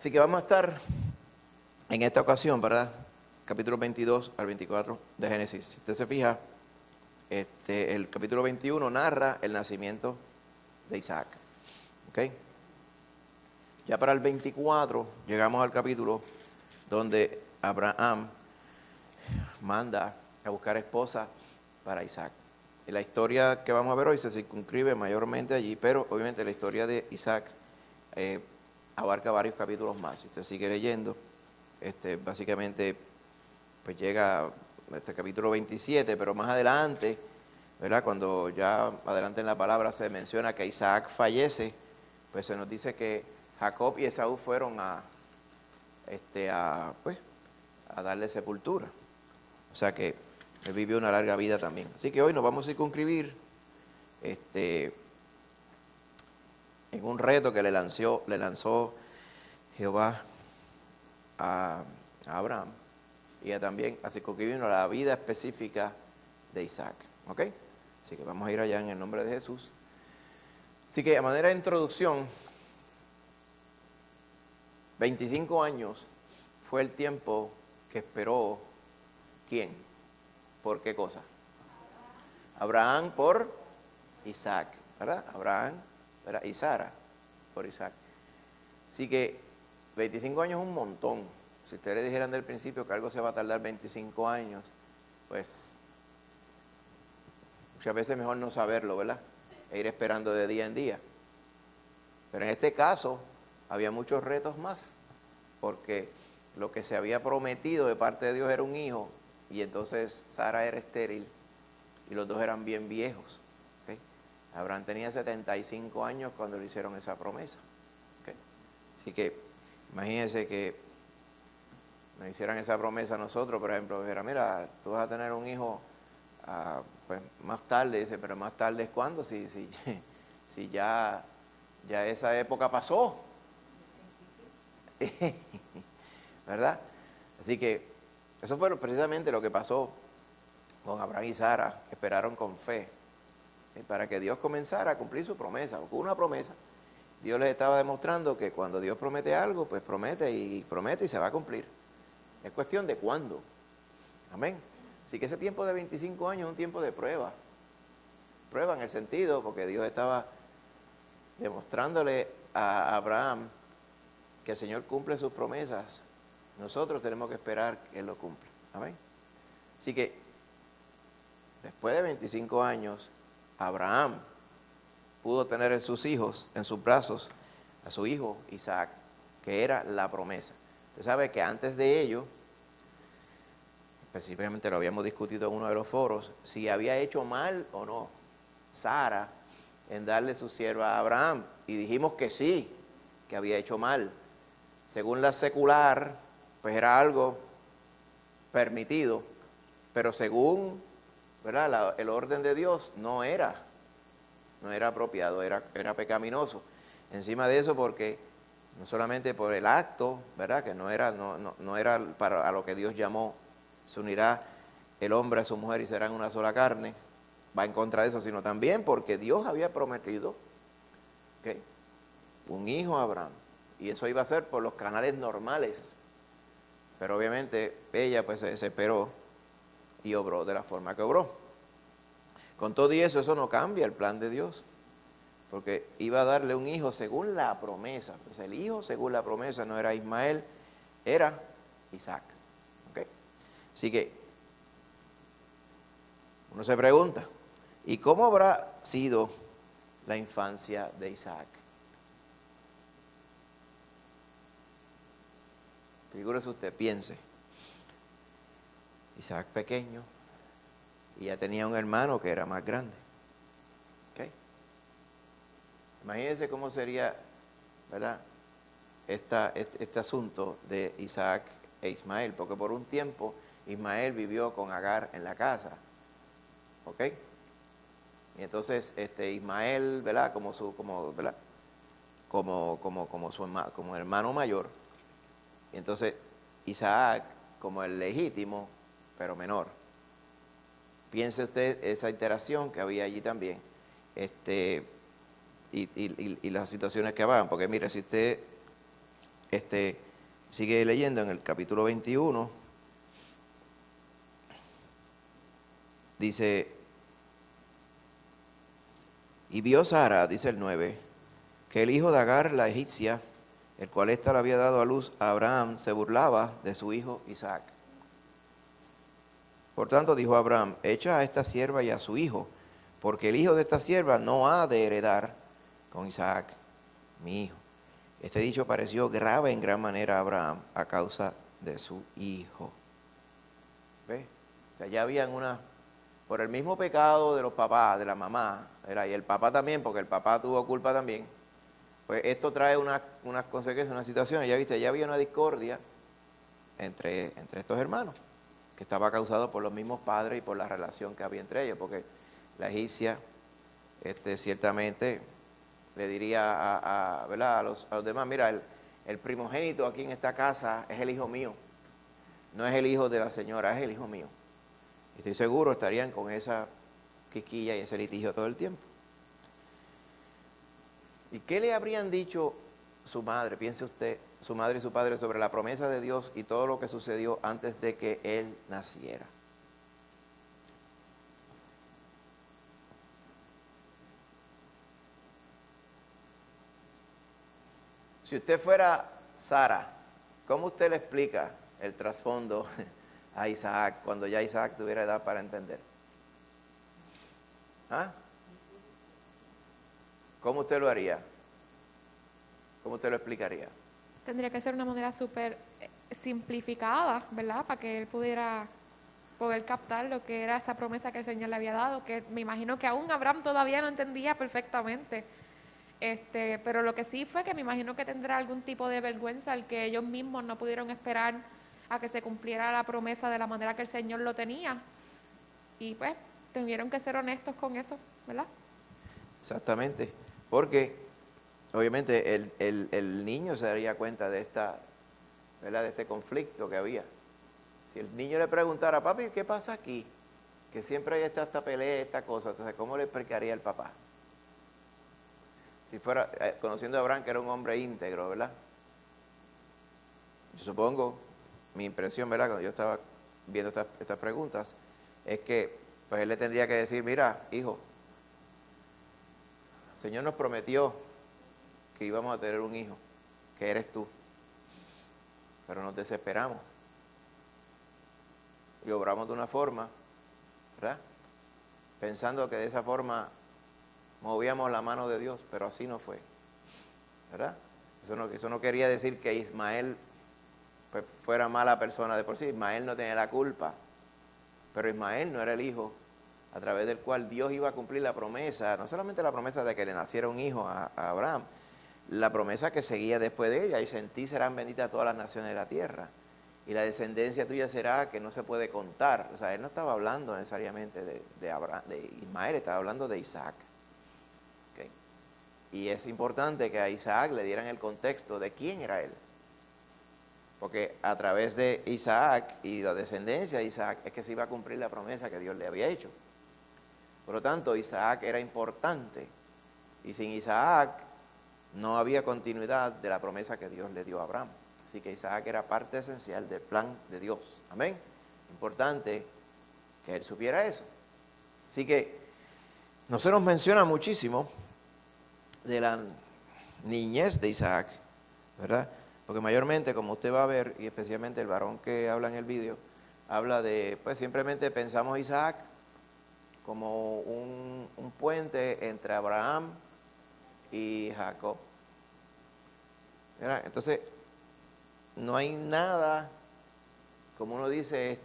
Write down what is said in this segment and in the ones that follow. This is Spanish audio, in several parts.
Así que vamos a estar en esta ocasión, ¿verdad? Capítulo 22 al 24 de Génesis. Si usted se fija, el capítulo 21 narra el nacimiento de Isaac. ¿Ok? Ya para el 24 llegamos al capítulo donde Abraham manda a buscar esposa para Isaac. Y la historia que vamos a ver hoy se circunscribe mayormente allí, pero obviamente la historia de Isaac abarca varios capítulos más. Si usted sigue leyendo, básicamente pues llega a este capítulo 27, pero más adelante, ¿verdad? Cuando ya adelante en la palabra se menciona que Isaac fallece, pues se nos dice que Jacob y Esaú fueron a darle sepultura. O sea que él vivió una larga vida también. Así que hoy nos vamos a circunscribir en un reto que le lanzó Jehová a Abraham y también a circunscribirnos a la vida específica de Isaac. ¿Ok? Así que vamos a ir allá en el nombre de Jesús. Así que a manera de introducción, 25 años fue el tiempo que esperó ¿quién? ¿Por qué cosa? Abraham por Isaac, ¿verdad? Abraham, ¿verdad? Y Sara por Isaac. Así que 25 años es un montón. Si ustedes le dijeran del principio que algo se va a tardar 25 años, pues muchas veces mejor no saberlo, ¿verdad? E ir esperando de día en día. Pero en este caso había muchos retos más, porque lo que se había prometido de parte de Dios era un hijo, y entonces Sara era estéril, y los dos eran bien viejos. ¿Okay? Abraham tenía 75 años cuando le hicieron esa promesa. ¿Okay? Así que imagínense que nos hicieran esa promesa a nosotros, por ejemplo, dijera, mira, tú vas a tener un hijo pues más tarde. Dice, pero más tarde es cuando, si ya esa época pasó. ¿Verdad? Así que eso fue precisamente lo que pasó con Abraham y Sara. Esperaron con fe para que Dios comenzara a cumplir su promesa. Porque una promesa, Dios les estaba demostrando que cuando Dios promete algo, pues promete y se va a cumplir. Es cuestión de cuándo. Amén. Así que ese tiempo de 25 años es un tiempo de prueba. Prueba en el sentido, porque Dios estaba demostrándole a Abraham que el Señor cumple sus promesas. Nosotros tenemos que esperar que Él lo cumpla. Amén. Así que después de 25 años, Abraham pudo tener en sus hijos, en sus brazos, a su hijo Isaac, que era la promesa. Usted sabe que antes de ello, específicamente lo habíamos discutido en uno de los foros, si había hecho mal o no Sara en darle su sierva a Abraham. Y dijimos que sí, que había hecho mal. Según la secular, pues era algo permitido, pero según, ¿verdad?, el orden de Dios no era apropiado, era pecaminoso. Encima de eso, porque no solamente por el acto, ¿verdad?, que no era para a lo que Dios llamó, se unirá el hombre a su mujer y serán una sola carne, va en contra de eso, sino también porque Dios había prometido un hijo a Abraham, y eso iba a ser por los canales normales. Pero obviamente ella pues se desesperó y obró de la forma que obró. Con todo y eso no cambia el plan de Dios, porque iba a darle un hijo según la promesa. Pues el hijo según la promesa no era Ismael, era Isaac. ¿Okay? Así que uno se pregunta, ¿y cómo habrá sido la infancia de Isaac? Figúrese usted, piense. Isaac pequeño, y ya tenía un hermano que era más grande. ¿Okay? Imagínense cómo sería, ¿verdad?, este asunto de Isaac e Ismael, porque por un tiempo Ismael vivió con Agar en la casa. ¿Ok? Y entonces Ismael, ¿verdad?, como hermano mayor. Y entonces Isaac como el legítimo, pero menor. Piense usted esa interacción que había allí también, y las situaciones que van, porque mire, si usted Sigue leyendo en el capítulo 21, dice, y vio Sara, dice el 9, que el hijo de Agar, la egipcia, el cual ésta le había dado a luz a Abraham, se burlaba de su hijo Isaac. Por tanto dijo Abraham, echa a esta sierva y a su hijo, porque el hijo de esta sierva no ha de heredar con Isaac, mi hijo. Este dicho pareció grave en gran manera a Abraham a causa de su hijo. ¿Ves? O sea, ya habían por el mismo pecado de los papás, de la mamá, y el papá también, porque el papá tuvo culpa también, pues esto trae unas consecuencias, unas situaciones. Ya viste, ya había una discordia entre estos hermanos, que estaba causado por los mismos padres y por la relación que había entre ellos, porque la egipcia ciertamente le diría ¿verdad? a los demás, mira, el primogénito aquí en esta casa es el hijo mío, no es el hijo de la señora, es el hijo mío. Estoy seguro estarían con esa quisquilla y ese litigio todo el tiempo. ¿Y qué le habrían dicho su madre, piense usted, su madre y su padre, sobre la promesa de Dios y todo lo que sucedió antes de que él naciera? Si usted fuera Sara, ¿cómo usted le explica el trasfondo a Isaac cuando ya Isaac tuviera edad para entender? ¿Ah? ¿Cómo usted lo haría? ¿Cómo usted lo explicaría? Tendría que ser una manera súper simplificada, ¿verdad? Para que él pudiera poder captar lo que era esa promesa que el Señor le había dado, que me imagino que aún Abraham todavía no entendía perfectamente. Pero lo que sí fue que me imagino que tendrá algún tipo de vergüenza al que ellos mismos no pudieron esperar a que se cumpliera la promesa de la manera que el Señor lo tenía. Y pues tuvieron que ser honestos con eso, ¿verdad? Exactamente, porque obviamente el niño se daría cuenta de ¿verdad? De este conflicto que había. Si el niño le preguntara, papi, ¿qué pasa aquí? Que siempre hay esta pelea, esta cosa, entonces, ¿cómo le explicaría el papá? Si fuera, conociendo a Abraham, que era un hombre íntegro, ¿verdad? Yo supongo, mi impresión, ¿verdad? Cuando yo estaba viendo estas preguntas, es que pues él le tendría que decir, mira, hijo, el Señor nos prometió que íbamos a tener un hijo, que eres tú, pero nos desesperamos y obramos de una forma, ¿verdad? Pensando que de esa forma movíamos la mano de Dios, pero así no fue, ¿verdad? Eso no quería decir que Ismael pues, fuera mala persona de por sí. Ismael no tenía la culpa, pero Ismael no era el hijo a través del cual Dios iba a cumplir la promesa, no solamente la promesa de que le naciera un hijo a Abraham, la promesa que seguía después de ella, y en ti serán benditas todas las naciones de la tierra, y la descendencia tuya será que no se puede contar. O sea, él no estaba hablando necesariamente de Ismael, estaba hablando de Isaac. ¿Okay? Y es importante que a Isaac le dieran el contexto de quién era él, porque a través de Isaac y la descendencia de Isaac es que se iba a cumplir la promesa que Dios le había hecho. Por lo tanto, Isaac era importante, y sin Isaac no había continuidad de la promesa que Dios le dio a Abraham. Así que Isaac era parte esencial del plan de Dios. Amén. Importante que él supiera eso. Así que no se nos menciona muchísimo de la niñez de Isaac, ¿verdad? Porque mayormente, como usted va a ver, y especialmente el varón que habla en el vídeo, habla de, pues simplemente pensamos Isaac como un puente entre Abraham y Jacob. ¿Verdad? Entonces, no hay nada, como uno dice,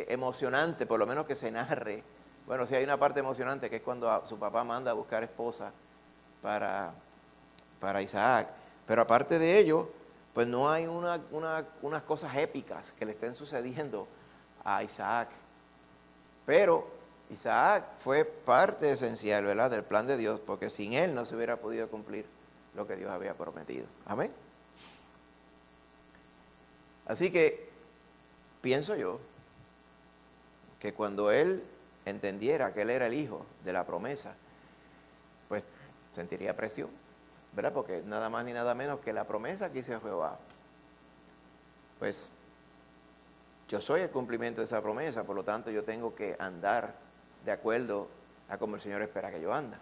emocionante, por lo menos que se narre. Bueno, sí hay una parte emocionante, que es cuando su papá manda a buscar esposa para Isaac. Pero aparte de ello, pues no hay unas cosas épicas que le estén sucediendo a Isaac. Pero Isaac fue parte esencial, ¿verdad?, del plan de Dios, porque sin él no se hubiera podido cumplir lo que Dios había prometido. Amén. Así que pienso yo que cuando él entendiera que él era el hijo de la promesa, pues sentiría presión, ¿verdad? Porque nada más ni nada menos que la promesa que hizo Jehová pues yo soy el cumplimiento de esa promesa, por lo tanto yo tengo que andar de acuerdo a como el Señor espera que yo anda.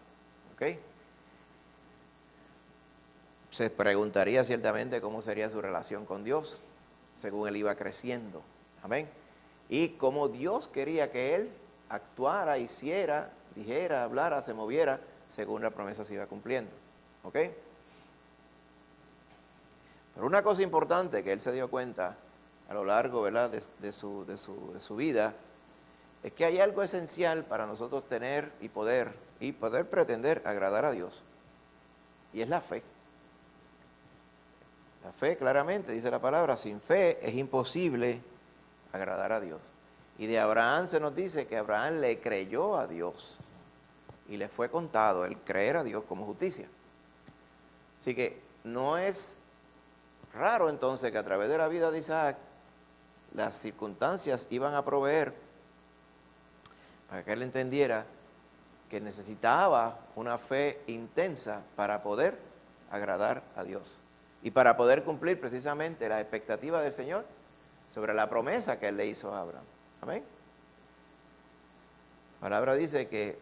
¿Ok? Se preguntaría ciertamente cómo sería su relación con Dios según él iba creciendo. Amén. Y cómo Dios quería que él actuara, hiciera, dijera, hablara, se moviera según la promesa se iba cumpliendo. ¿Ok? Pero una cosa importante que él se dio cuenta a lo largo, ¿verdad?, de su vida, es que hay algo esencial para nosotros tener y poder pretender agradar a Dios. Y es la fe. La fe, claramente, dice la palabra, sin fe es imposible agradar a Dios. Y de Abraham se nos dice que Abraham le creyó a Dios y le fue contado el creer a Dios como justicia. Así que no es raro entonces que a través de la vida de Isaac las circunstancias iban a proveer para que él entendiera que necesitaba una fe intensa para poder agradar a Dios y para poder cumplir precisamente las expectativas del Señor sobre la promesa que él le hizo a Abraham. Amén. La palabra dice que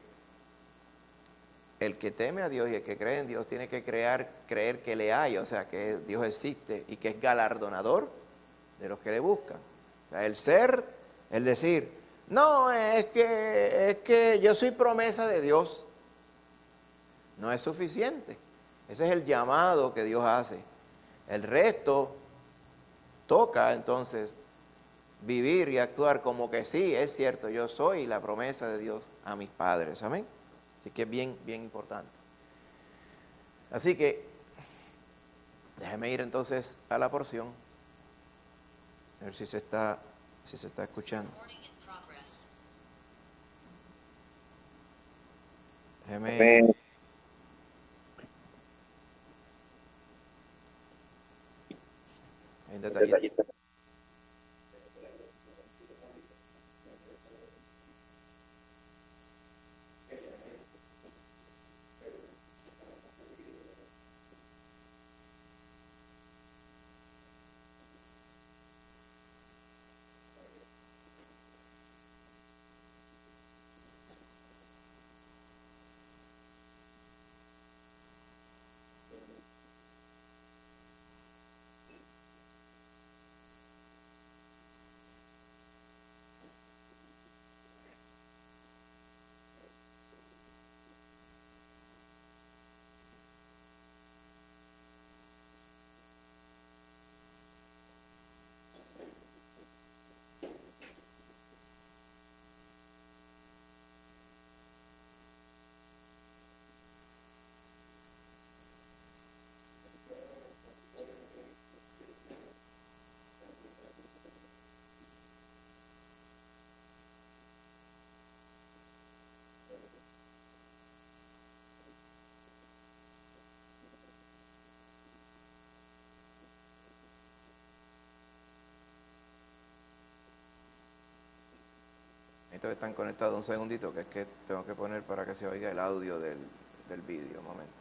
el que teme a Dios y el que cree en Dios tiene que creer que le hay, o sea, que Dios existe y que es galardonador de los que le buscan. O sea, el decir, no, es que yo soy promesa de Dios, no es suficiente. Ese es el llamado que Dios hace. El resto toca entonces vivir y actuar como que sí, es cierto, yo soy la promesa de Dios a mis padres. Amén. Así que es bien, bien importante. Así que déjeme ir entonces a la porción. A ver si se está escuchando. Déjeme. Hay un detallito. Estos están conectados un segundito, que es que tengo que poner para que se oiga el audio del vídeo. Un momento.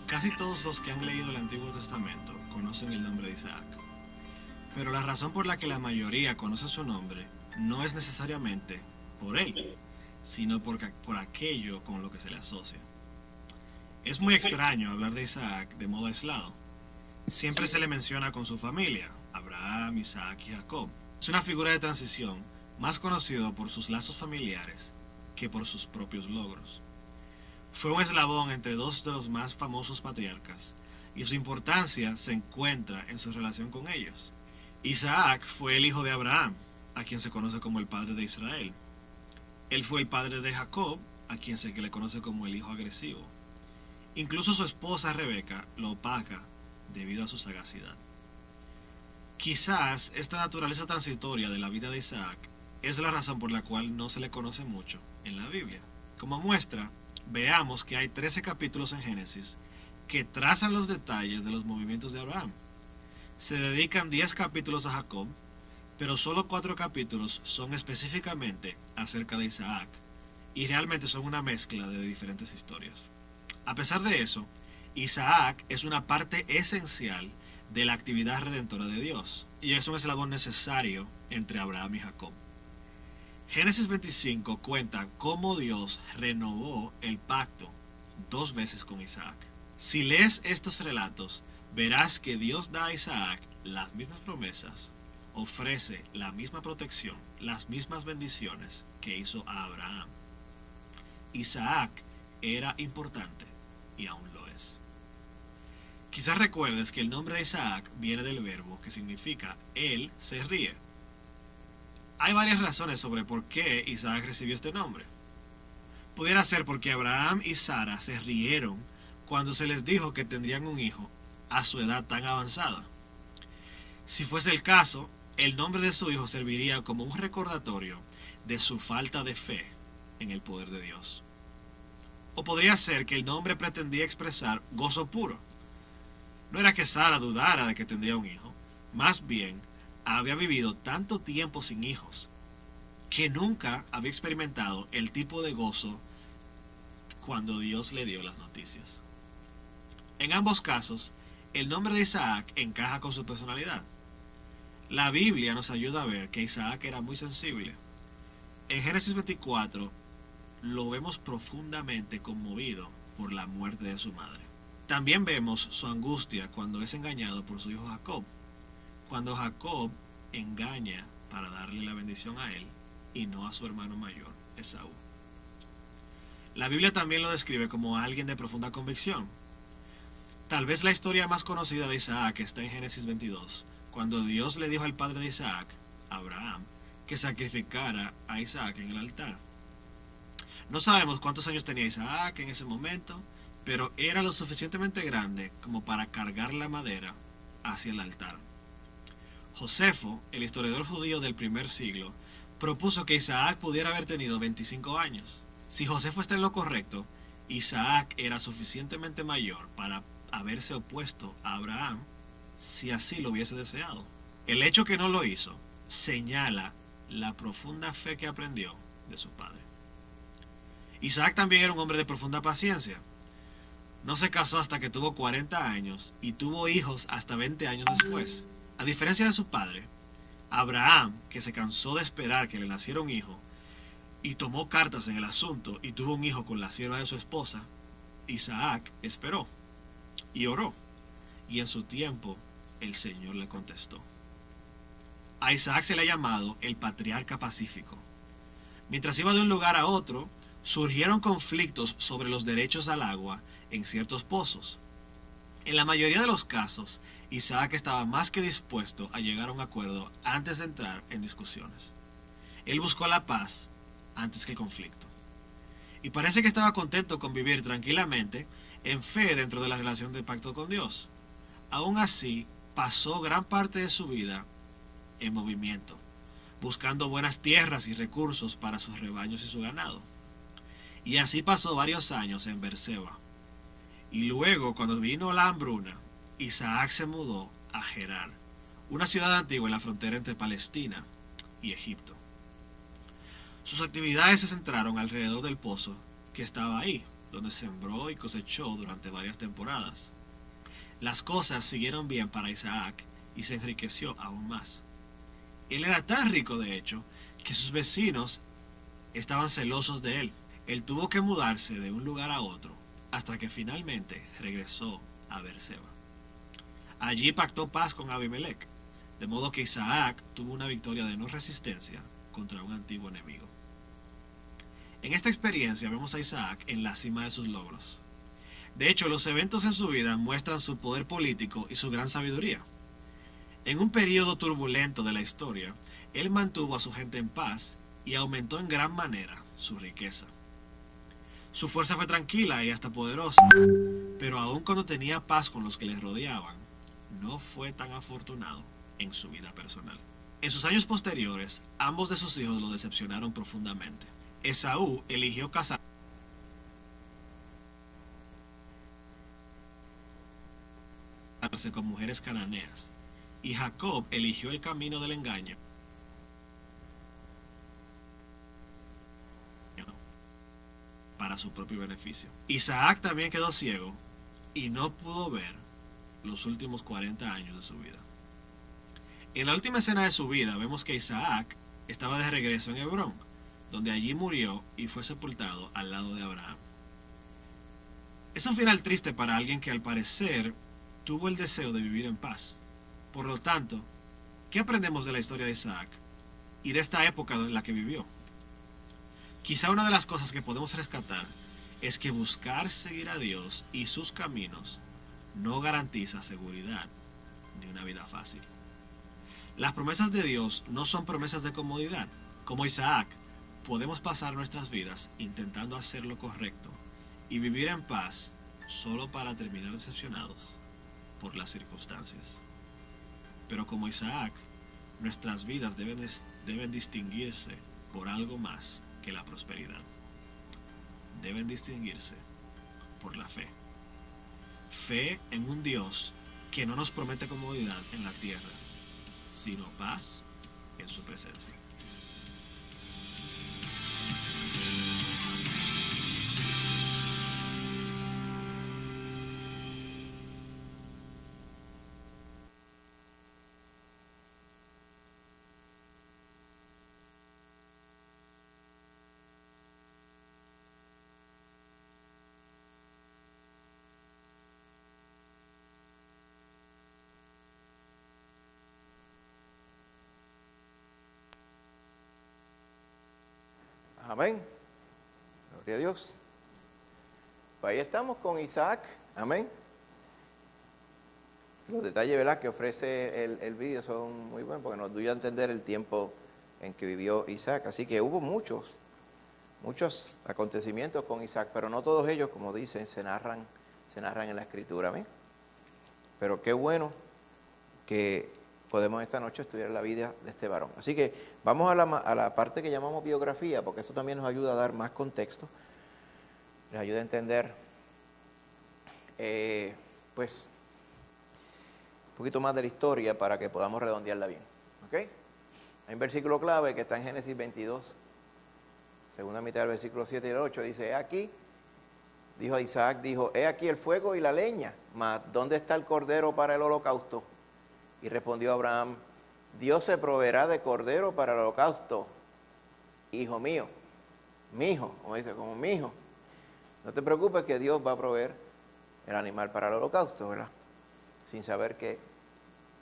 Casi todos los que han leído el Antiguo Testamento conocen el nombre de Isaac. Pero la razón por la que la mayoría conoce su nombre no es necesariamente por él, sino por aquello con lo que se le asocia. Es muy extraño hablar de Isaac de modo aislado. Siempre se le menciona con su familia, Abraham, Isaac y Jacob. Es una figura de transición más conocido por sus lazos familiares que por sus propios logros. Fue un eslabón entre dos de los más famosos patriarcas, y su importancia se encuentra en su relación con ellos. Isaac fue el hijo de Abraham, a quien se conoce como el padre de Israel. Él fue el padre de Jacob, a quien se le conoce como el hijo agresivo. Incluso su esposa Rebeca lo opaca debido a su sagacidad. Quizás esta naturaleza transitoria de la vida de Isaac es la razón por la cual no se le conoce mucho en la Biblia. Como muestra, veamos que hay 13 capítulos en Génesis que trazan los detalles de los movimientos de Abraham. Se dedican 10 capítulos a Jacob, pero solo 4 capítulos son específicamente acerca de Isaac, y realmente son una mezcla de diferentes historias. A pesar de eso, Isaac es una parte esencial de la actividad redentora de Dios, y es un eslabón necesario entre Abraham y Jacob. Génesis 25 cuenta cómo Dios renovó el pacto 2 veces con Isaac. Si lees estos relatos, verás que Dios da a Isaac las mismas promesas, ofrece la misma protección, las mismas bendiciones que hizo a Abraham. Isaac era importante y aún lo es. Quizás recuerdes que el nombre de Isaac viene del verbo que significa él se ríe. Hay varias razones sobre por qué Isaac recibió este nombre. Pudiera ser porque Abraham y Sara se rieron cuando se les dijo que tendrían un hijo a su edad tan avanzada. Si fuese el caso, el nombre de su hijo serviría como un recordatorio de su falta de fe en el poder de Dios. O podría ser que el nombre pretendía expresar gozo puro. No era que Sara dudara de que tendría un hijo, más bien había vivido tanto tiempo sin hijos que nunca había experimentado el tipo de gozo cuando Dios le dio las noticias. En ambos casos, el nombre de Isaac encaja con su personalidad. La Biblia nos ayuda a ver que Isaac era muy sensible. En Génesis 24 lo vemos profundamente conmovido por la muerte de su madre. También vemos su angustia cuando es engañado por su hijo Jacob, cuando Jacob engaña para darle la bendición a él y no a su hermano mayor, Esaú. La Biblia también lo describe como alguien de profunda convicción. Tal vez la historia más conocida de Isaac está en Génesis 22, cuando Dios le dijo al padre de Isaac, Abraham, que sacrificara a Isaac en el altar. No sabemos cuántos años tenía Isaac en ese momento, pero era lo suficientemente grande como para cargar la madera hacia el altar. Josefo, el historiador judío del primer siglo, propuso que Isaac pudiera haber tenido 25 años. Si Josefo está en lo correcto, Isaac era suficientemente mayor para haberse opuesto a Abraham si así lo hubiese deseado. El hecho que no lo hizo señala la profunda fe que aprendió de su padre. Isaac también era un hombre de profunda paciencia. No se casó hasta que tuvo 40 años y tuvo hijos hasta 20 años después. A diferencia de su padre, Abraham, que se cansó de esperar que le naciera un hijo y tomó cartas en el asunto y tuvo un hijo con la sierva de su esposa, Isaac esperó y oró, y en su tiempo el Señor le contestó. A Isaac se le ha llamado el patriarca pacífico. Mientras iba de un lugar a otro, surgieron conflictos sobre los derechos al agua en ciertos pozos. En la mayoría de los casos, Isaac estaba más que dispuesto a llegar a un acuerdo antes de entrar en discusiones. Él buscó la paz antes que el conflicto. Y parece que estaba contento con vivir tranquilamente en fe dentro de la relación de pacto con Dios. Aún así, pasó gran parte de su vida en movimiento, buscando buenas tierras y recursos para sus rebaños y su ganado. Y así pasó varios años en Beerseba. Y luego, cuando vino la hambruna, Isaac se mudó a Gerar, una ciudad antigua en la frontera entre Palestina y Egipto. Sus actividades se centraron alrededor del pozo que estaba ahí, donde sembró y cosechó durante varias temporadas. Las cosas siguieron bien para Isaac y se enriqueció aún más. Él era tan rico, de hecho, que sus vecinos estaban celosos de él. Él tuvo que mudarse de un lugar a otro hasta que finalmente regresó a Beerseba. Allí pactó paz con Abimelech, de modo que Isaac tuvo una victoria de no resistencia contra un antiguo enemigo. En esta experiencia vemos a Isaac en la cima de sus logros. De hecho, los eventos en su vida muestran su poder político y su gran sabiduría. En un periodo turbulento de la historia, él mantuvo a su gente en paz y aumentó en gran manera su riqueza. Su fuerza fue tranquila y hasta poderosa, pero aun cuando tenía paz con los que le rodeaban, no fue tan afortunado en su vida personal. En sus años posteriores, ambos de sus hijos lo decepcionaron profundamente. Esaú eligió casarse con mujeres cananeas, y Jacob eligió el camino del engaño para su propio beneficio. Isaac también quedó ciego y no pudo ver los últimos 40 años de su vida. En la última escena de su vida vemos que Isaac estaba de regreso en Hebrón, donde allí murió y fue sepultado al lado de Abraham. Es un final triste para alguien que al parecer tuvo el deseo de vivir en paz. Por lo tanto, ¿qué aprendemos de la historia de Isaac y de esta época en la que vivió? Quizá una de las cosas que podemos rescatar es que buscar seguir a Dios y sus caminos no garantiza seguridad ni una vida fácil. Las promesas de Dios no son promesas de comodidad. Como Isaac, podemos pasar nuestras vidas intentando hacer lo correcto y vivir en paz solo para terminar decepcionados por las circunstancias. Pero como Isaac, nuestras vidas deben distinguirse por algo más que la prosperidad. Deben distinguirse por la fe. Fe en un Dios que no nos promete comodidad en la tierra, sino paz en su presencia. Amén. Gloria a Dios. Pues ahí estamos con Isaac. Amén. Los detalles, ¿verdad?, que ofrece el vídeo son muy buenos porque nos dio a entender el tiempo en que vivió Isaac. Así que hubo muchos acontecimientos con Isaac, pero no todos ellos, como dicen, se narran en la Escritura. Amén. Pero qué bueno que podemos esta noche estudiar la vida de este varón. Así que vamos a la parte que llamamos biografía, porque eso también nos ayuda a dar más contexto, nos ayuda a entender, pues, un poquito más de la historia para que podamos redondearla bien. ¿Ok? Hay un versículo clave que está en Génesis 22, segunda mitad del versículo 7 y el 8, dice: he aquí, dijo Isaac, he aquí el fuego y la leña, mas ¿dónde está el cordero para el holocausto? Y respondió Abraham: Dios se proveerá de cordero para el holocausto, hijo mío, mi hijo, como dice, como mi hijo. No te preocupes que Dios va a proveer el animal para el holocausto, ¿verdad? Sin saber que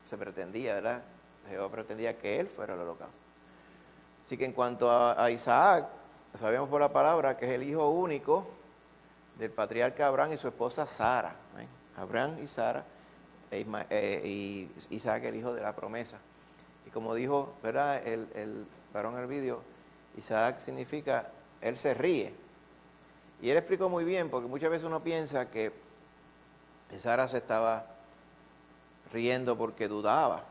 se pretendía, ¿verdad? Jehová pretendía que él fuera el holocausto. Así que en cuanto a Isaac, sabemos por la palabra que es el hijo único del patriarca Abraham y su esposa Sara. ¿Ven? Abraham y Sara, y Isaac, el hijo de la promesa. Y como dijo, ¿verdad?, el varón en el vídeo, Isaac significa él se ríe. Y él explicó muy bien, porque muchas veces uno piensa que Sara se estaba riendo porque dudaba.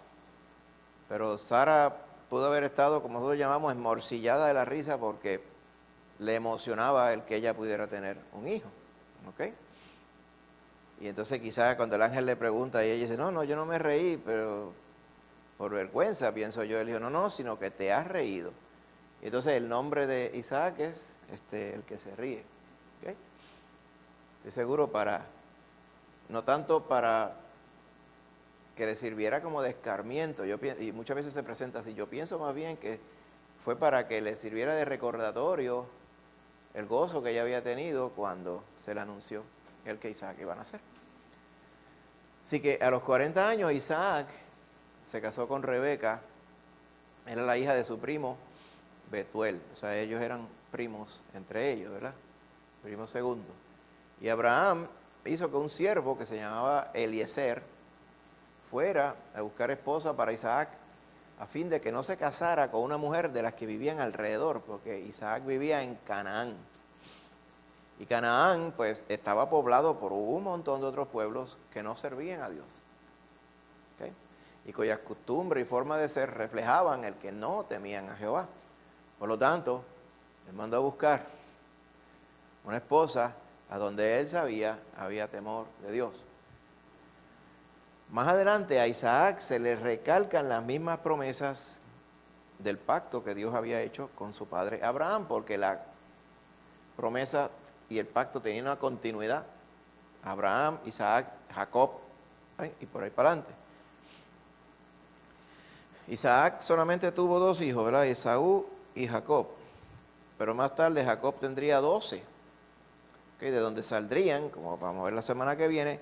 Pero Sara pudo haber estado, como nosotros llamamos, esmorcillada de la risa porque le emocionaba el que ella pudiera tener un hijo. ¿Ok? Y entonces quizás cuando el ángel le pregunta y ella dice: no, yo no me reí, pero por vergüenza, pienso yo. Él dijo: no, sino que te has reído. Y entonces el nombre de Isaac es el que se ríe. ¿Okay? Estoy seguro no tanto para que le sirviera como de escarmiento. Y muchas veces se presenta así. Yo pienso más bien que fue para que le sirviera de recordatorio el gozo que ella había tenido cuando se le anunció el que Isaac iba a nacer. Así que a los 40 años Isaac se casó con Rebeca, era la hija de su primo Betuel, o sea, ellos eran primos entre ellos, ¿verdad? Primo segundo. Y Abraham hizo que un siervo que se llamaba Eliezer fuera a buscar esposa para Isaac a fin de que no se casara con una mujer de las que vivían alrededor, porque Isaac vivía en Canaán. Y Canaán, pues, estaba poblado por un montón de otros pueblos que no servían a Dios. ¿Okay? Y cuyas costumbres y forma de ser reflejaban el que no temían a Jehová. Por lo tanto, él mandó a buscar una esposa a donde él sabía había temor de Dios. Más adelante a Isaac se le recalcan las mismas promesas del pacto que Dios había hecho con su padre Abraham, porque la promesa y el pacto tenían una continuidad. Abraham, Isaac, Jacob, y por ahí para adelante. Isaac solamente tuvo 2 hijos, ¿verdad? Esaú y Jacob. Pero más tarde Jacob tendría 12, ¿okay? De donde saldrían, como vamos a ver la semana que viene,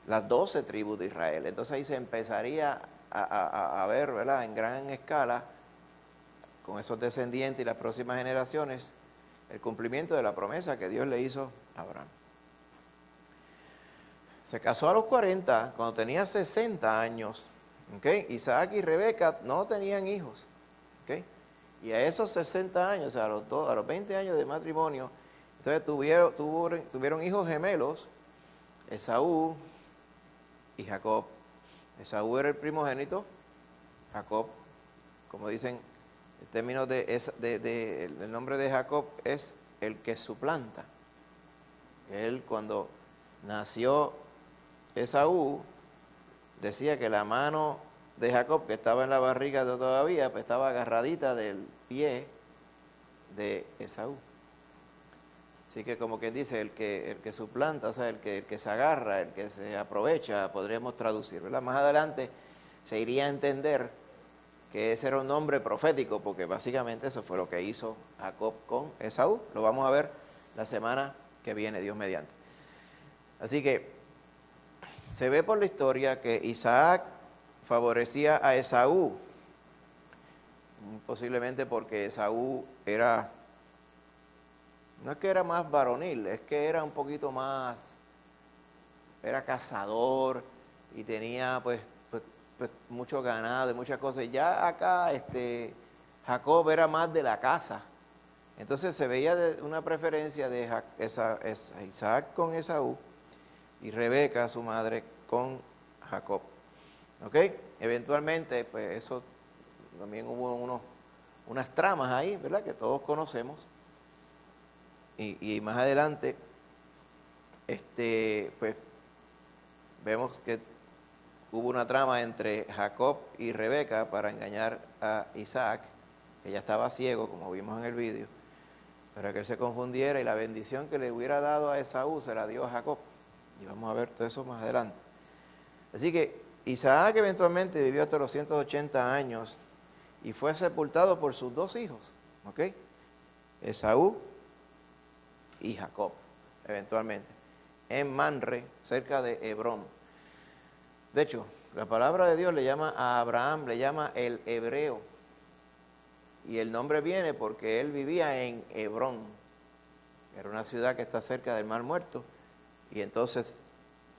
las 12 tribus de Israel. Entonces ahí se empezaría a ver, ¿verdad?, en gran escala, con esos descendientes y las próximas generaciones, el cumplimiento de la promesa que Dios le hizo a Abraham. Se casó a los 40, cuando tenía 60 años. ¿Okay? Isaac y Rebeca no tenían hijos. ¿Okay? Y a esos 60 años, a los 20 años de matrimonio, entonces tuvieron hijos gemelos, Esaú y Jacob. Esaú era el primogénito, Jacob, como dicen, el término el nombre de Jacob es el que suplanta. Él, cuando nació Esaú, decía que la mano de Jacob, que estaba en la barriga todavía, pues estaba agarradita del pie de Esaú. Así que, como quien dice, el que suplanta, o sea, el que se agarra, el que se aprovecha, podríamos traducir, ¿verdad? Más adelante se iría a entender que ese era un nombre profético, porque básicamente eso fue lo que hizo Jacob con Esaú. Lo vamos a ver la semana que viene, Dios mediante. Así que se ve por la historia que Isaac favorecía a Esaú, posiblemente porque Esaú no es que era más varonil, es que era un poquito más, era cazador y tenía pues mucho ganado y muchas cosas. Ya acá Jacob era más de la casa. Entonces se veía una preferencia de Isaac con Esaú y Rebeca, su madre, con Jacob. ¿Ok? Eventualmente, pues eso también hubo unas tramas ahí, ¿verdad? Que todos conocemos. Y más adelante, pues vemos que hubo una trama entre Jacob y Rebeca para engañar a Isaac, que ya estaba ciego, como vimos en el vídeo, para que él se confundiera y la bendición que le hubiera dado a Esaú se la dio a Jacob. Y vamos a ver todo eso más adelante. Así que Isaac eventualmente vivió hasta los 180 años y fue sepultado por sus 2 hijos, ¿ok? Esaú y Jacob, eventualmente, en Manre, cerca de Hebrón. De hecho, la palabra de Dios le llama a Abraham, le llama el hebreo. Y el nombre viene porque él vivía en Hebrón. Era una ciudad que está cerca del Mar Muerto. Y entonces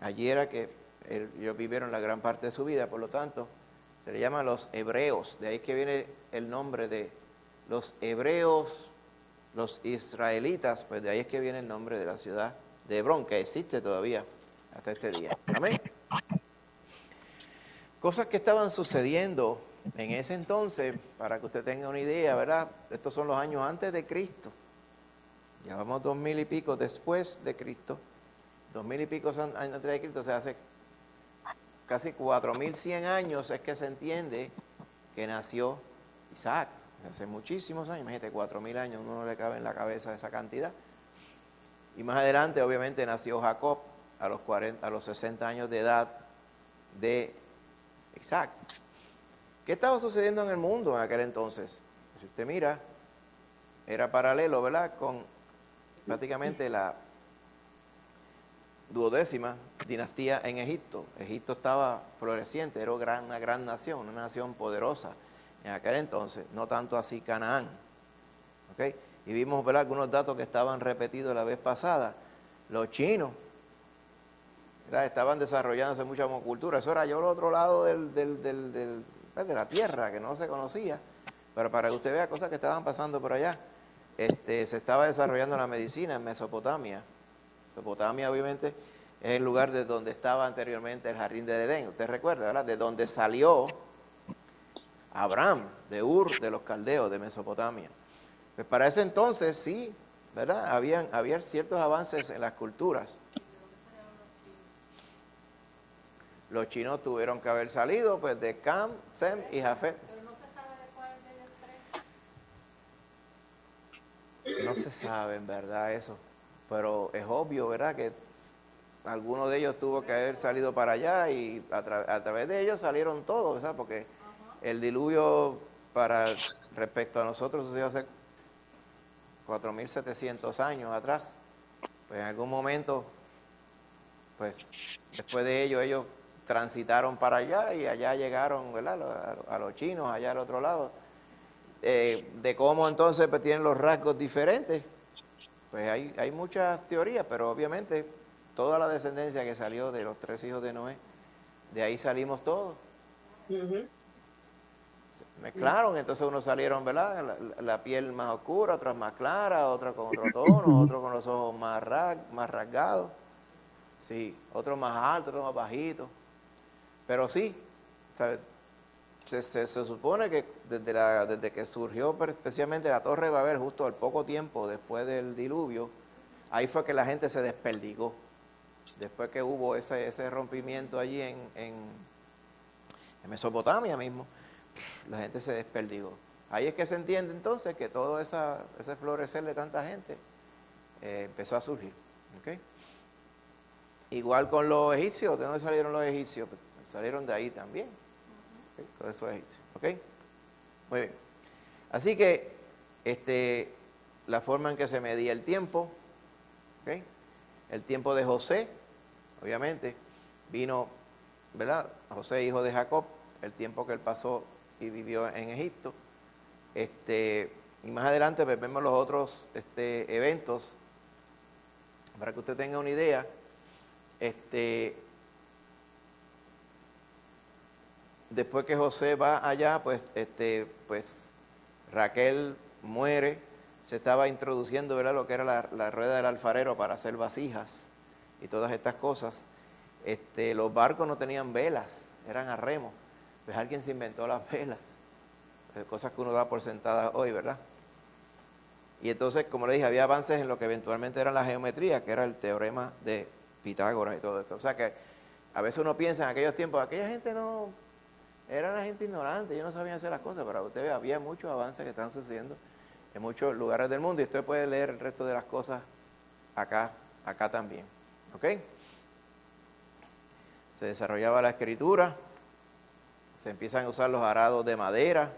allí era que ellos vivieron la gran parte de su vida. Por lo tanto, se le llama los hebreos. De ahí es que viene el nombre de los hebreos, los israelitas. Pues de ahí es que viene el nombre de la ciudad de Hebrón, que existe todavía hasta este día. Amén. Cosas que estaban sucediendo en ese entonces, para que usted tenga una idea, ¿verdad? Estos son los años antes de Cristo. Ya vamos 2000 y pico después de Cristo. 2000 y pico años antes de Cristo, o sea, hace casi 4100 años es que se entiende que nació Isaac. Hace muchísimos años, imagínate, 4000 años, uno no le cabe en la cabeza esa cantidad. Y más adelante, obviamente, nació Jacob a los 60 años de edad de Isaac. ¿Qué estaba sucediendo en el mundo en aquel entonces? Si usted mira, era paralelo, ¿verdad?, con prácticamente la 12ª dinastía en Egipto. Egipto estaba floreciente, era una gran nación, una nación poderosa en aquel entonces, no tanto así Canaán. ¿Okay? Y vimos, ¿verdad?, algunos datos que estaban repetidos la vez pasada. Los chinos, ¿verdad?, estaban desarrollándose mucha monocultura. Eso era yo al otro lado de la tierra, que no se conocía. Pero para que usted vea cosas que estaban pasando por allá. Se estaba desarrollando la medicina en Mesopotamia. Mesopotamia, obviamente, es el lugar de donde estaba anteriormente el jardín del Edén. Usted recuerda, ¿verdad?, de donde salió Abraham, de Ur, de los caldeos, de Mesopotamia. Pues para ese entonces, sí, ¿verdad?, había ciertos avances en las culturas. Los chinos tuvieron que haber salido, pues, de Cam, Sem y Jafet. No se sabe, en verdad, eso. Pero es obvio, ¿verdad?, que alguno de ellos tuvo que haber salido para allá y a través de ellos salieron todos, ¿verdad? Porque el diluvio respecto a nosotros sucedió hace 4.700 años atrás. Pues en algún momento, pues después de ellos transitaron para allá y allá llegaron, ¿verdad?, a los chinos, allá al otro lado. De cómo entonces pues tienen los rasgos diferentes, pues hay muchas teorías, pero obviamente toda la descendencia que salió de los 3 hijos de Noé, de ahí salimos todos. Se mezclaron, entonces unos salieron, ¿verdad?, la piel más oscura, otras más claras, otros con otro tono, otros con los ojos más rasgados, sí, otros más altos, otros más bajitos, pero sí, ¿sabes? Se supone que desde que surgió especialmente la Torre de Babel, justo al poco tiempo después del diluvio, ahí fue que la gente se desperdigó. Después que hubo ese rompimiento allí en Mesopotamia mismo, la gente se desperdigó. Ahí es que se entiende entonces que todo ese florecer de tanta gente empezó a surgir. ¿Okay? Igual con los egipcios. ¿De dónde salieron los egipcios? Pues salieron de ahí también. ¿Okay? Todo eso es egipcio. ¿Ok? Muy bien. Así que la forma en que se medía el tiempo, ¿okay?, el tiempo de José, obviamente, vino, ¿verdad?, José, hijo de Jacob, el tiempo que él pasó y vivió en Egipto. Y más adelante pues, vemos los otros eventos, para que usted tenga una idea. Después que José va allá, pues Raquel muere. Se estaba introduciendo, ¿verdad?, lo que era la rueda del alfarero para hacer vasijas y todas estas cosas. Los barcos no tenían velas, eran a remo. Pues alguien se inventó las velas, cosas que uno da por sentadas hoy, ¿verdad? Y entonces, como le dije, había avances en lo que eventualmente era la geometría, que era el teorema de Pitágoras y todo esto. O sea que a veces uno piensa en aquellos tiempos, aquella gente no, era una gente ignorante, ellos no sabían hacer las cosas, pero usted ve, había muchos avances que están sucediendo en muchos lugares del mundo, y usted puede leer el resto de las cosas acá también. ¿Ok? Se desarrollaba la escritura, se empiezan a usar los arados de madera,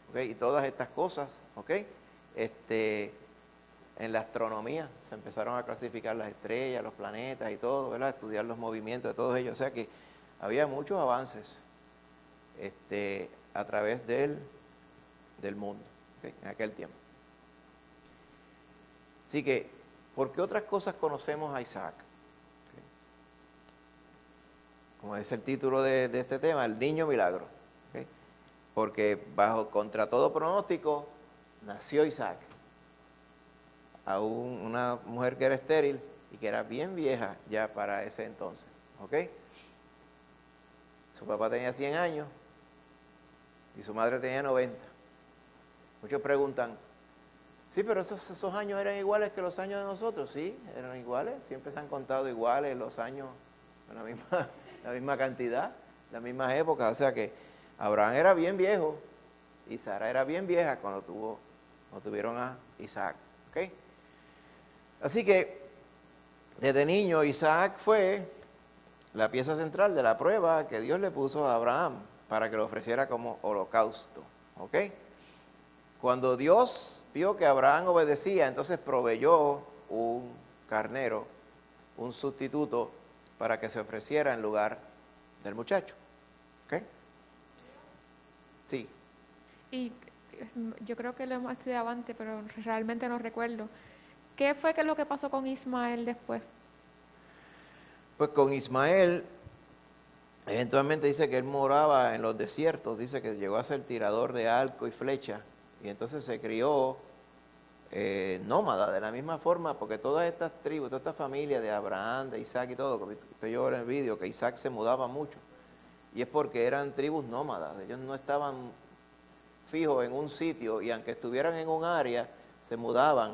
¿ok?, y todas estas cosas, ¿ok? En la astronomía se empezaron a clasificar las estrellas, los planetas y todo, ¿verdad?, estudiar los movimientos de todos ellos. O sea que había muchos avances a través del mundo, ¿okay?, en aquel tiempo. Así que, ¿por qué otras cosas conocemos a Isaac? ¿Okay? Como es el título de este tema, el niño milagro. ¿Okay? Porque contra todo pronóstico, nació Isaac. A una mujer que era estéril y que era bien vieja ya para ese entonces. ¿Ok? Su papá tenía 100 años y su madre tenía 90. Muchos preguntan, sí, pero esos años eran iguales que los años de nosotros. Sí, eran iguales, siempre se han contado iguales los años, la misma cantidad, las mismas épocas. O sea que Abraham era bien viejo y Sara era bien vieja cuando tuvieron a Isaac. ¿Ok? Así que desde niño Isaac fue la pieza central de la prueba que Dios le puso a Abraham. para que lo ofreciera como holocausto. ¿Ok? Cuando Dios vio que Abraham obedecía, entonces proveyó un carnero, un sustituto, para que se ofreciera en lugar del muchacho. ¿Ok? Sí. Y yo creo que lo hemos estudiado antes, pero realmente no recuerdo. ¿Qué fue lo que pasó con Ismael después? Pues con Ismael, eventualmente dice que él moraba en los desiertos, dice que llegó a ser tirador de arco y flecha, y entonces se crió nómada de la misma forma, porque todas estas tribus, toda esta familia de Abraham, de Isaac y todo, como usted yo en el vídeo, que Isaac se mudaba mucho, y es porque eran tribus nómadas, ellos no estaban fijos en un sitio, y aunque estuvieran en un área, se mudaban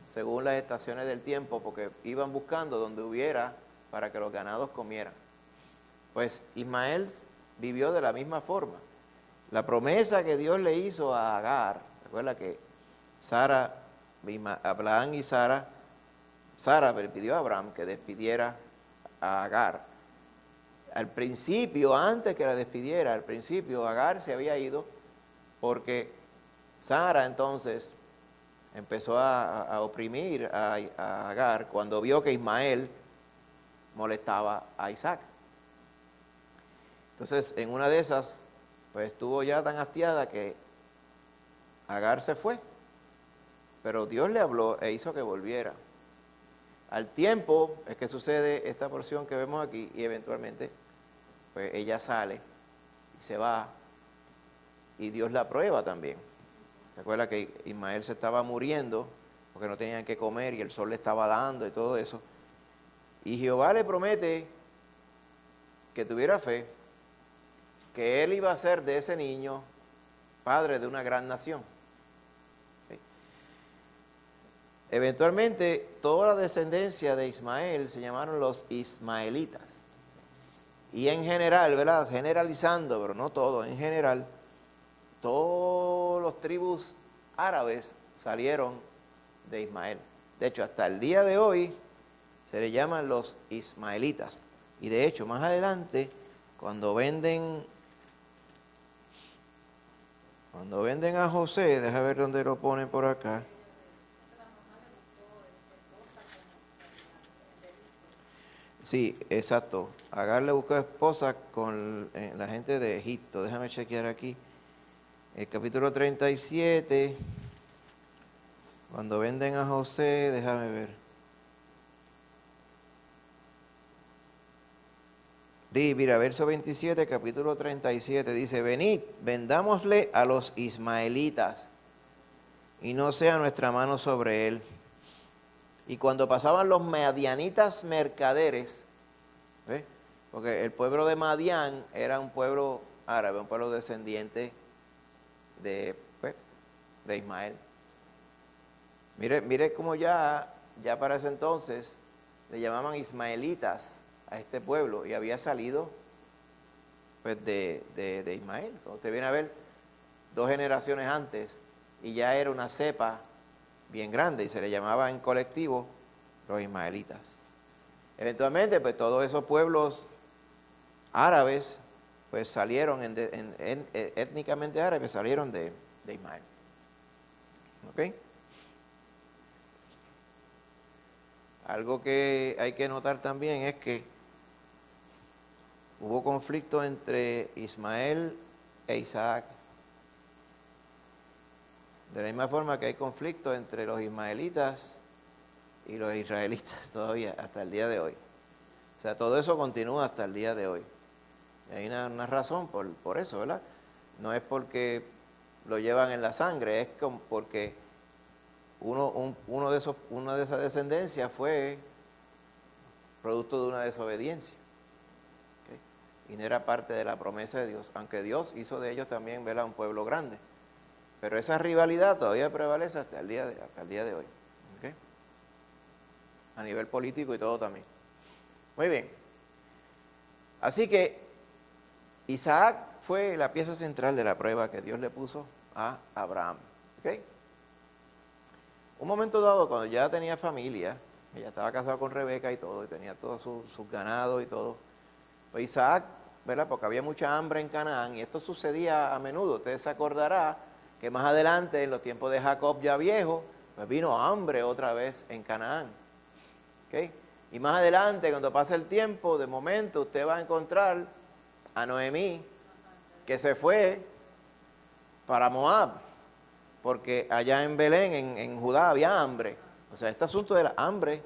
según las estaciones del tiempo, porque iban buscando donde hubiera para que los ganados comieran. Pues Ismael vivió de la misma forma. La promesa que Dios le hizo a Agar, recuerda que Abraham y Sara le pidió a Abraham que despidiera a Agar. Al principio, antes que la despidiera, al principio Agar se había ido porque Sara entonces empezó a oprimir a Agar cuando vio que Ismael molestaba a Isaac. Entonces, en una de esas, pues estuvo ya tan hastiada que Agar se fue. Pero Dios le habló e hizo que volviera. Al tiempo es que sucede esta porción que vemos aquí y eventualmente, pues ella sale y se va y Dios la prueba también. Recuerda que Ismael se estaba muriendo porque no tenían que comer y el sol le estaba dando y todo eso. Y Jehová le promete que tuviera fe, que él iba a ser de ese niño padre de una gran nación. ¿Sí? Eventualmente, toda la descendencia de Ismael se llamaron los ismaelitas. Y en general, ¿verdad? Generalizando, pero no todo, en general, todos los tribus árabes salieron de Ismael. De hecho, hasta el día de hoy se le llaman los ismaelitas. Y de hecho, más adelante, cuando venden a José, deja ver dónde lo ponen por acá. Sí, exacto. Agar le buscó esposa con la gente de Egipto. Déjame chequear aquí. El capítulo 37, cuando venden a José, déjame ver. Mira, verso 27, capítulo 37, dice, venid, vendámosle a los ismaelitas, y no sea nuestra mano sobre él. Y cuando pasaban los madianitas mercaderes, ¿ves? Porque el pueblo de Madián era un pueblo árabe, un pueblo descendiente de Ismael. Mire cómo ya para ese entonces le llamaban ismaelitas a este pueblo y había salido pues de Ismael. Cuando usted viene a ver 2 generaciones antes y ya era una cepa bien grande y se le llamaba en colectivo los ismaelitas. Eventualmente pues todos esos pueblos árabes pues salieron étnicamente árabes, salieron de Ismael. ¿Ok? Algo que hay que notar también es que hubo conflicto entre Ismael e Isaac. De la misma forma que hay conflicto entre los ismaelitas y los israelitas todavía, hasta el día de hoy. O sea, todo eso continúa hasta el día de hoy. Y hay una razón por eso, ¿verdad? No es porque lo llevan en la sangre, es porque una de esas descendencias fue producto de una desobediencia. ¿Okay? Y no era parte de la promesa de Dios, aunque Dios hizo de ellos también, ¿verdad?, un pueblo grande. Pero esa rivalidad todavía prevalece hasta el día de hoy. ¿Okay? A nivel político y todo también. Muy bien. Así que Isaac fue la pieza central de la prueba que Dios le puso a Abraham. ¿Okay? Un momento dado, cuando ya tenía familia, ella estaba casado con Rebeca y todo, y tenía todos sus ganados y todo, pues Isaac ¿verdad? Porque había mucha hambre en Canaán y esto sucedía a menudo. Ustedes se acordarán que más adelante, en los tiempos de Jacob ya viejo, pues vino hambre otra vez en Canaán. ¿Okay? Y más adelante, cuando pase el tiempo, de momento usted va a encontrar a Noemí, que se fue para Moab, porque allá en Belén, en Judá, había hambre. O sea, este asunto de la hambre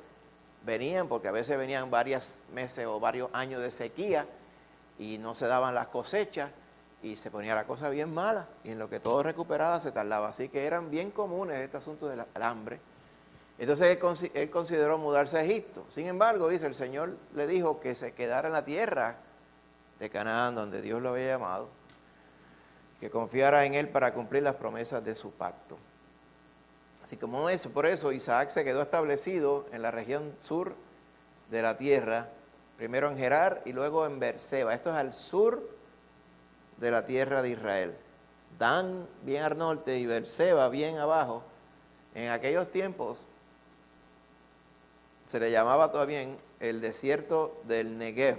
venían, porque a veces venían varios meses o varios años de sequía y no se daban las cosechas y se ponía la cosa bien mala y en lo que todo recuperaba se tardaba. Así que eran bien comunes este asunto del hambre. Entonces él consideró mudarse a Egipto. Sin embargo, dice, el Señor le dijo que se quedara en la tierra de Canaán, donde Dios lo había llamado, que confiara en él para cumplir las promesas de su pacto. Así como eso, por eso Isaac se quedó establecido en la región sur de la tierra, primero en Gerar y luego en Beerseba. Esto es al sur de la tierra de Israel. Dan bien al norte y Beerseba bien abajo. En aquellos tiempos se le llamaba todavía el desierto del Negev,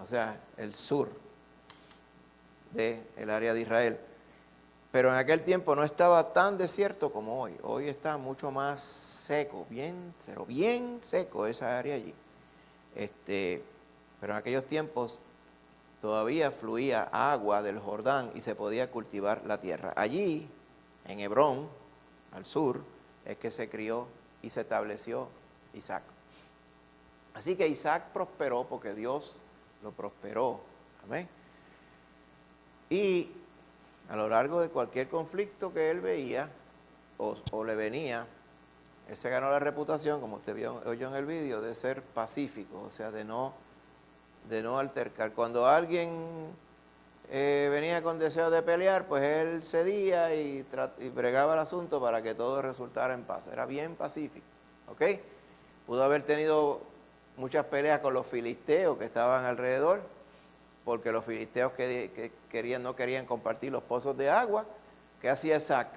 o sea, el sur del área de Israel. Pero en aquel tiempo no estaba tan desierto como hoy. Hoy está mucho más seco, bien seco esa área allí. Pero en aquellos tiempos todavía fluía agua del Jordán y se podía cultivar la tierra. Allí, en Hebrón, al sur, es que se crió y se estableció Isaac. Así que Isaac prosperó porque Dios lo prosperó. Amén. Y a lo largo de cualquier conflicto que él veía o le venía, él se ganó la reputación, como usted oyó en el vídeo, de ser pacífico, o sea, de no altercar. Cuando alguien venía con deseo de pelear, pues él cedía y bregaba el asunto para que todo resultara en paz. Era bien pacífico, ¿ok? Pudo haber tenido muchas peleas con los filisteos que estaban alrededor, porque los filisteos que no querían compartir los pozos de agua. ¿Qué hacía Isaac?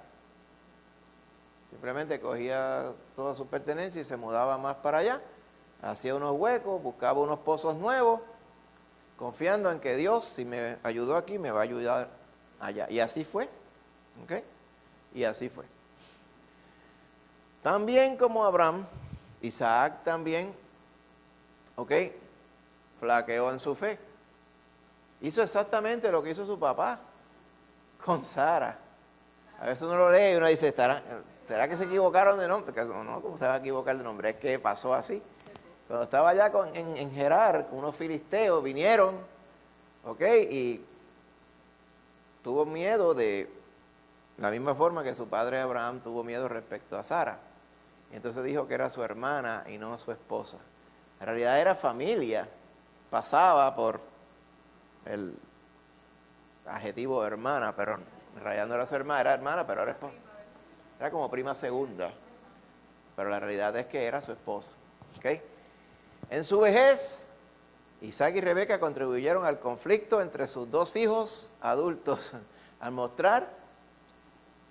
Simplemente cogía toda su pertenencia y se mudaba más para allá, hacía unos huecos, buscaba unos pozos nuevos, confiando en que Dios, si me ayudó aquí, me va a ayudar allá. Y así fue, ¿ok? Y así fue. También como Abraham, Isaac también, ¿ok? Flaqueó en su fe. Hizo exactamente lo que hizo su papá con Sara. A veces uno lo lee y uno dice, ¿será que se equivocaron de nombre? No, ¿cómo se va a equivocar de nombre? Es que pasó así. Cuando estaba allá en Gerar, unos filisteos vinieron, ¿ok? Y tuvo miedo de la misma forma que su padre Abraham tuvo miedo respecto a Sara. Y entonces dijo que era su hermana y no su esposa. En realidad era familia, pasaba por el adjetivo hermana, pero en realidad no era su hermana, era hermana, pero era esposa. Era como prima segunda, pero la realidad es que era su esposa. ¿Okay? En su vejez, Isaac y Rebeca contribuyeron al conflicto entre sus dos hijos adultos al mostrar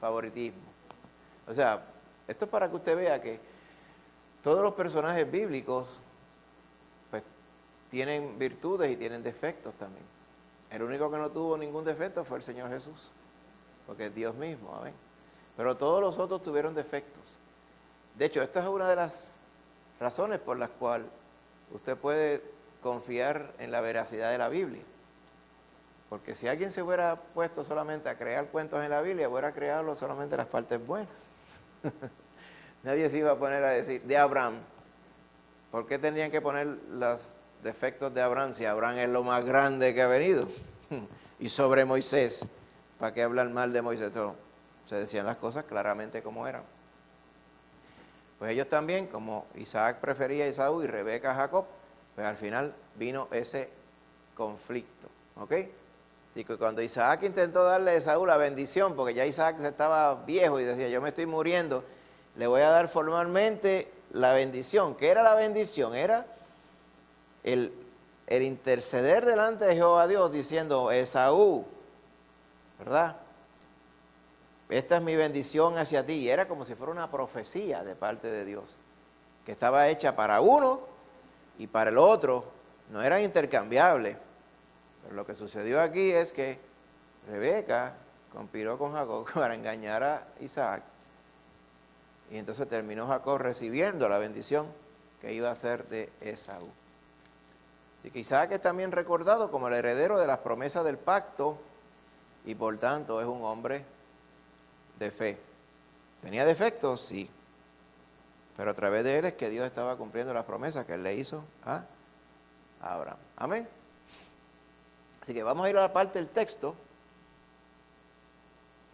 favoritismo. O sea, esto es para que usted vea que todos los personajes bíblicos pues tienen virtudes y tienen defectos también. El único que no tuvo ningún defecto fue el Señor Jesús, porque es Dios mismo, amén. Pero todos los otros tuvieron defectos. De hecho, esta es una de las razones por las cuales usted puede confiar en la veracidad de la Biblia. Porque si alguien se hubiera puesto solamente a crear cuentos en la Biblia, hubiera creado solamente las partes buenas. Nadie se iba a poner a decir, de Abraham, ¿por qué tendrían que poner los defectos de Abraham si Abraham es lo más grande que ha venido? Y sobre Moisés, ¿para qué hablar mal de Moisés? Se decían las cosas claramente como eran. Pues ellos también, como Isaac prefería a Esaú y Rebeca a Jacob, pues al final vino ese conflicto, ¿ok? Así que cuando Isaac intentó darle a Esaú la bendición, porque ya Isaac estaba viejo y decía, yo me estoy muriendo, le voy a dar formalmente la bendición. ¿Qué era la bendición? Era el interceder delante de Jehová Dios diciendo, Esaú, ¿verdad? Esta es mi bendición hacia ti. Y era como si fuera una profecía de parte de Dios, que estaba hecha para uno y para el otro. No eran intercambiables, Pero lo que sucedió aquí es que Rebeca conspiró con Jacob para engañar a Isaac. Y entonces terminó Jacob recibiendo la bendición que iba a ser de Esaú. Así que Isaac es también recordado como el heredero de las promesas del pacto y por tanto es un hombre de fe. ¿Tenía defectos? Sí. Pero a través de él es que Dios estaba cumpliendo las promesas que él le hizo a Abraham. Amén. Así que vamos a ir a la parte del texto.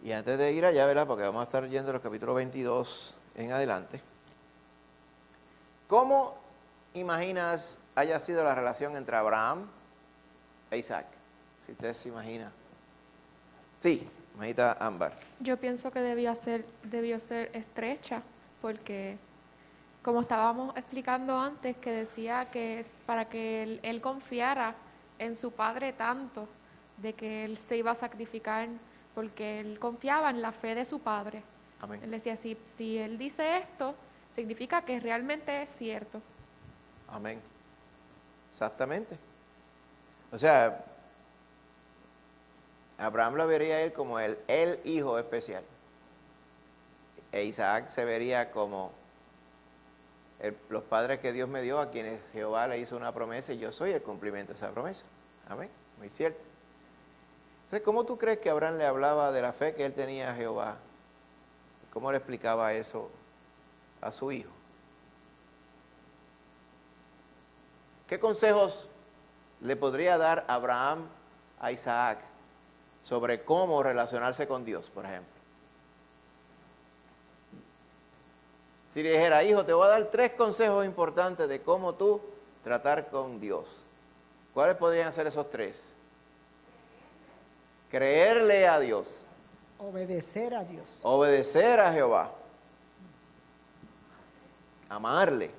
Y antes de ir allá, ¿verdad? Porque vamos a estar yendo a los capítulos 22 en adelante. ¿Cómo imaginas haya sido la relación entre Abraham e Isaac? Si usted se imagina. Sí, hermanita Ámbar. Yo pienso que debió ser estrecha, porque como estábamos explicando antes, que decía que es para que él confiara en su padre tanto, de que él se iba a sacrificar, porque él confiaba en la fe de su padre. Amén. Él decía, si él dice esto, significa que realmente es cierto. Amén. Exactamente. O sea, Abraham lo vería a él como el hijo especial. E Isaac se vería como los padres que Dios me dio, a quienes Jehová le hizo una promesa y yo soy el cumplimiento de esa promesa. Amén. Muy cierto. Entonces, ¿cómo tú crees que Abraham le hablaba de la fe que él tenía a Jehová? ¿Cómo le explicaba eso a su hijo? ¿Qué consejos le podría dar Abraham a Isaac sobre cómo relacionarse con Dios, por ejemplo? Si le dijera, hijo, te voy a dar 3 consejos importantes de cómo tú tratar con Dios. ¿Cuáles podrían ser esos 3? Creerle a Dios. Obedecer a Dios. Obedecer a Jehová. Amarle.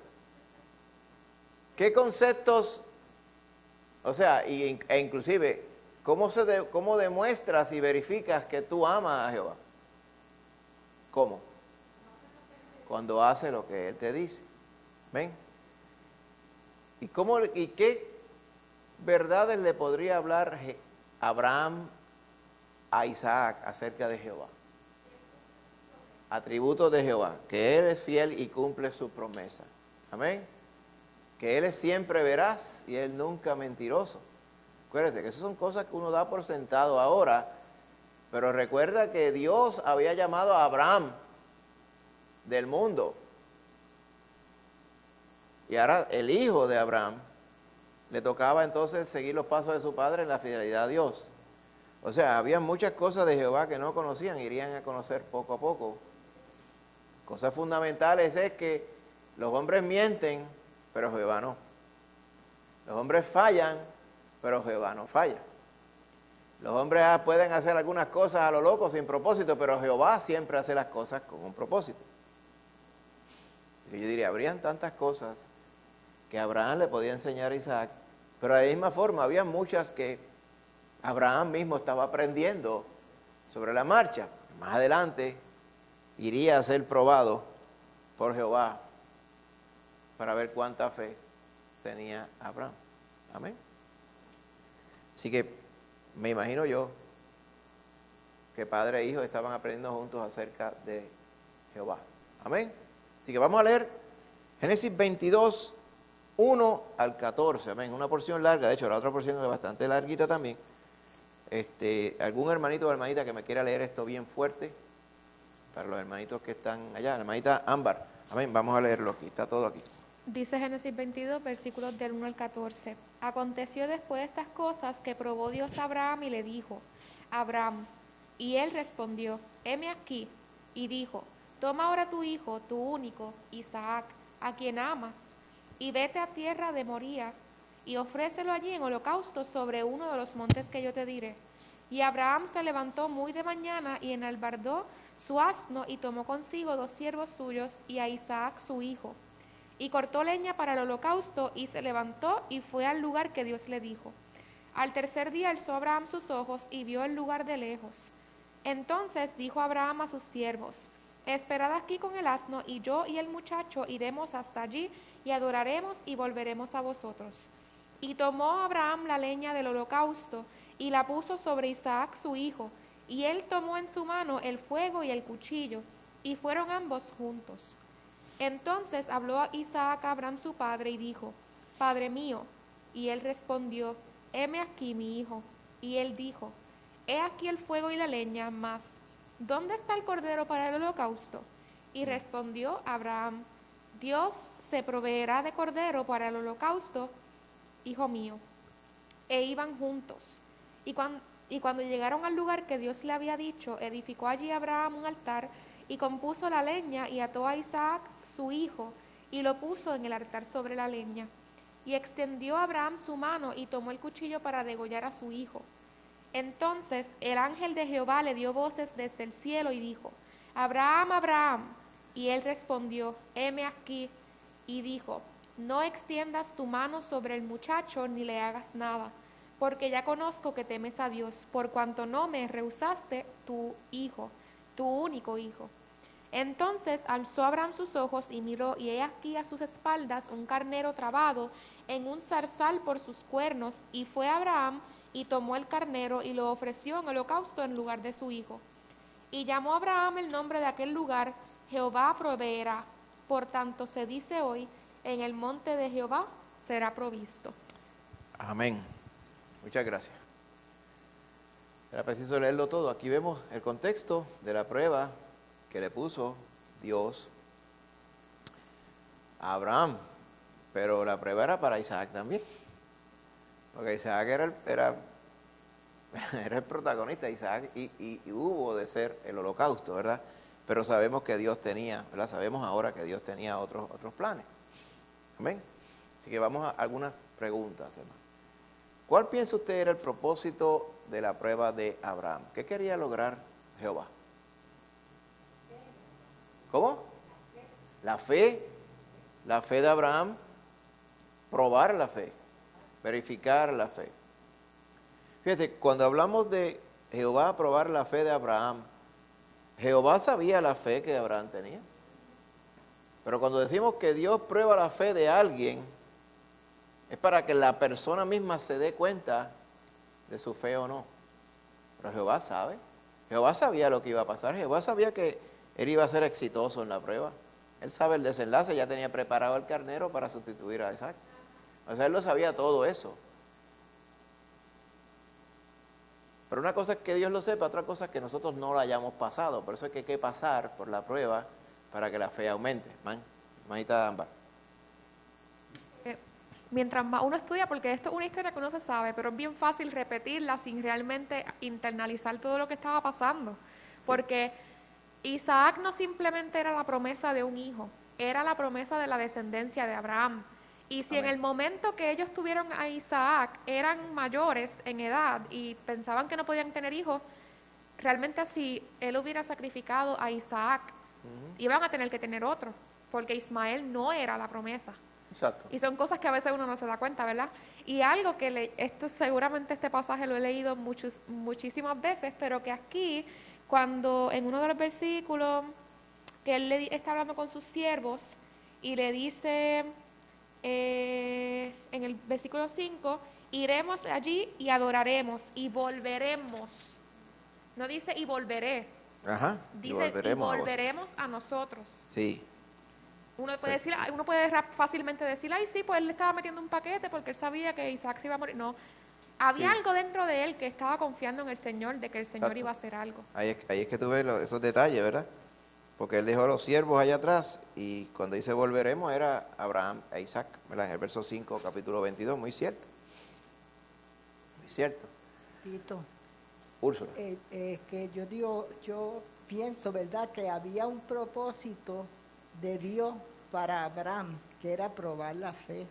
¿Qué conceptos, o sea, e inclusive, cómo demuestras y verificas que tú amas a Jehová? ¿Cómo? Cuando hace lo que Él te dice. ¿Ven? ¿Y qué verdades le podría hablar Abraham a Isaac acerca de Jehová? Atributos de Jehová, que Él es fiel y cumple su promesa. Amén. Que Él es siempre veraz y Él nunca mentiroso. Acuérdate que esas son cosas que uno da por sentado ahora, pero recuerda que Dios había llamado a Abraham del mundo. Y ahora el hijo de Abraham le tocaba entonces seguir los pasos de su padre en la fidelidad a Dios. O sea, había muchas cosas de Jehová que no conocían, irían a conocer poco a poco. Cosas fundamentales es que los hombres mienten, pero Jehová no. Los hombres fallan, pero Jehová no falla. Los hombres pueden hacer algunas cosas a lo loco sin propósito, pero Jehová siempre hace las cosas con un propósito. Y yo diría, habrían tantas cosas que Abraham le podía enseñar a Isaac, pero de la misma forma había muchas que Abraham mismo estaba aprendiendo sobre la marcha. Más adelante iría a ser probado por Jehová para ver cuánta fe tenía Abraham. Amén. Así que me imagino yo que padre e hijo estaban aprendiendo juntos acerca de Jehová. Amén. Así que vamos a leer Génesis 22, 1 al 14. Amén. Una porción larga, de hecho la otra porción es bastante larguita también. Algún hermanito o hermanita que me quiera leer esto bien fuerte, para los hermanitos que están allá, la hermanita Ámbar. Amén. Vamos a leerlo aquí, está todo aquí. Dice Génesis 22, versículos del 1 al 14. Aconteció después de estas cosas que probó Dios a Abraham y le dijo, Abraham, y él respondió, heme aquí, y dijo, toma ahora tu hijo, tu único, Isaac, a quien amas, y vete a tierra de Moría, y ofrécelo allí en holocausto sobre uno de los montes que yo te diré. Y Abraham se levantó muy de mañana y enalbardó su asno y tomó consigo 2 siervos suyos y a Isaac su hijo. Y cortó leña para el holocausto y se levantó y fue al lugar que Dios le dijo. Al tercer día alzó Abraham sus ojos y vio el lugar de lejos. Entonces dijo Abraham a sus siervos, esperad aquí con el asno y yo y el muchacho iremos hasta allí y adoraremos y volveremos a vosotros. Y tomó Abraham la leña del holocausto y la puso sobre Isaac su hijo, y él tomó en su mano el fuego y el cuchillo, y fueron ambos juntos. Entonces habló Isaac a Abraham su padre y dijo: Padre mío. Y él respondió: Heme aquí, mi hijo. Y él dijo: He aquí el fuego y la leña, mas ¿dónde está el cordero para el holocausto? Y respondió Abraham: Dios se proveerá de cordero para el holocausto, hijo mío. E iban juntos. Y cuando llegaron al lugar que Dios le había dicho, edificó allí Abraham un altar y compuso la leña y ató a Isaac su hijo y lo puso en el altar sobre la leña. Y extendió Abraham su mano y tomó el cuchillo para degollar a su hijo. Entonces el ángel de Jehová le dio voces desde el cielo y dijo: Abraham, Abraham. Y él respondió: Heme aquí. Y dijo: No extiendas tu mano sobre el muchacho ni le hagas nada, porque ya conozco que temes a Dios, por cuanto no me rehusaste tu hijo, tu único hijo. Entonces alzó Abraham sus ojos y miró, y he aquí a sus espaldas un carnero trabado en un zarzal por sus cuernos, y fue Abraham y tomó el carnero y lo ofreció en holocausto en lugar de su hijo. Y llamó Abraham el nombre de aquel lugar: Jehová proveerá. Por tanto se dice hoy: en el monte de Jehová será provisto. Amén. Muchas gracias. Era preciso leerlo todo. Aquí vemos el contexto de la prueba que le puso Dios a Abraham. Pero la prueba era para Isaac también. Porque Isaac era el protagonista, Isaac, y hubo de ser el holocausto, ¿verdad? Pero sabemos que Dios tenía, ¿verdad? Sabemos ahora que Dios tenía otros planes. Amén. Así que vamos a algunas preguntas, hermano. ¿Cuál piensa usted era el propósito de la prueba de Abraham? ¿Qué quería lograr Jehová? ¿Cómo? La fe de Abraham, probar la fe, verificar la fe. Fíjate, cuando hablamos de Jehová probar la fe de Abraham, Jehová sabía la fe que Abraham tenía. Pero cuando decimos que Dios prueba la fe de alguien, es para que la persona misma se dé cuenta de su fe o no. Pero Jehová sabe. Jehová sabía lo que iba a pasar. Jehová sabía que él iba a ser exitoso en la prueba. Él sabe el desenlace, ya tenía preparado el carnero para sustituir a Isaac. O sea, él lo sabía todo eso. Pero una cosa es que Dios lo sepa, otra cosa es que nosotros no lo hayamos pasado. Por eso es que hay que pasar por la prueba para que la fe aumente. Manita Ámbar. Mientras más uno estudia, porque esto es una historia que uno se sabe, pero es bien fácil repetirla sin realmente internalizar todo lo que estaba pasando. Sí. Porque Isaac no simplemente era la promesa de un hijo, era la promesa de la descendencia de Abraham. Y si Amén. En el momento que ellos tuvieron a Isaac eran mayores en edad y pensaban que no podían tener hijos, realmente si él hubiera sacrificado a Isaac, iban a tener que tener otro, porque Ismael no era la promesa. Exacto. Y son cosas que a veces uno no se da cuenta, ¿verdad? Y algo que seguramente este pasaje lo he leído muchísimas veces, pero que aquí, cuando en uno de los versículos que él está hablando con sus siervos y le dice en el versículo 5, iremos allí y adoraremos y volveremos. No dice y volveré. Ajá. Dice y volveremos a nosotros. Sí. Uno puede fácilmente decir, ay, sí, pues él le estaba metiendo un paquete porque él sabía que Isaac se iba a morir. No, había algo dentro de él que estaba confiando en el Señor, de que el Señor iba a hacer algo. Ahí es que tú ves esos detalles, ¿verdad? Porque él dejó a los siervos allá atrás y cuando dice volveremos era Abraham e Isaac, ¿verdad? En el verso 5, capítulo 22, muy cierto. Muy cierto. Tito, Úrsula. que yo pienso, ¿verdad? Que había un propósito de Dios para Abraham, que era probar la fe,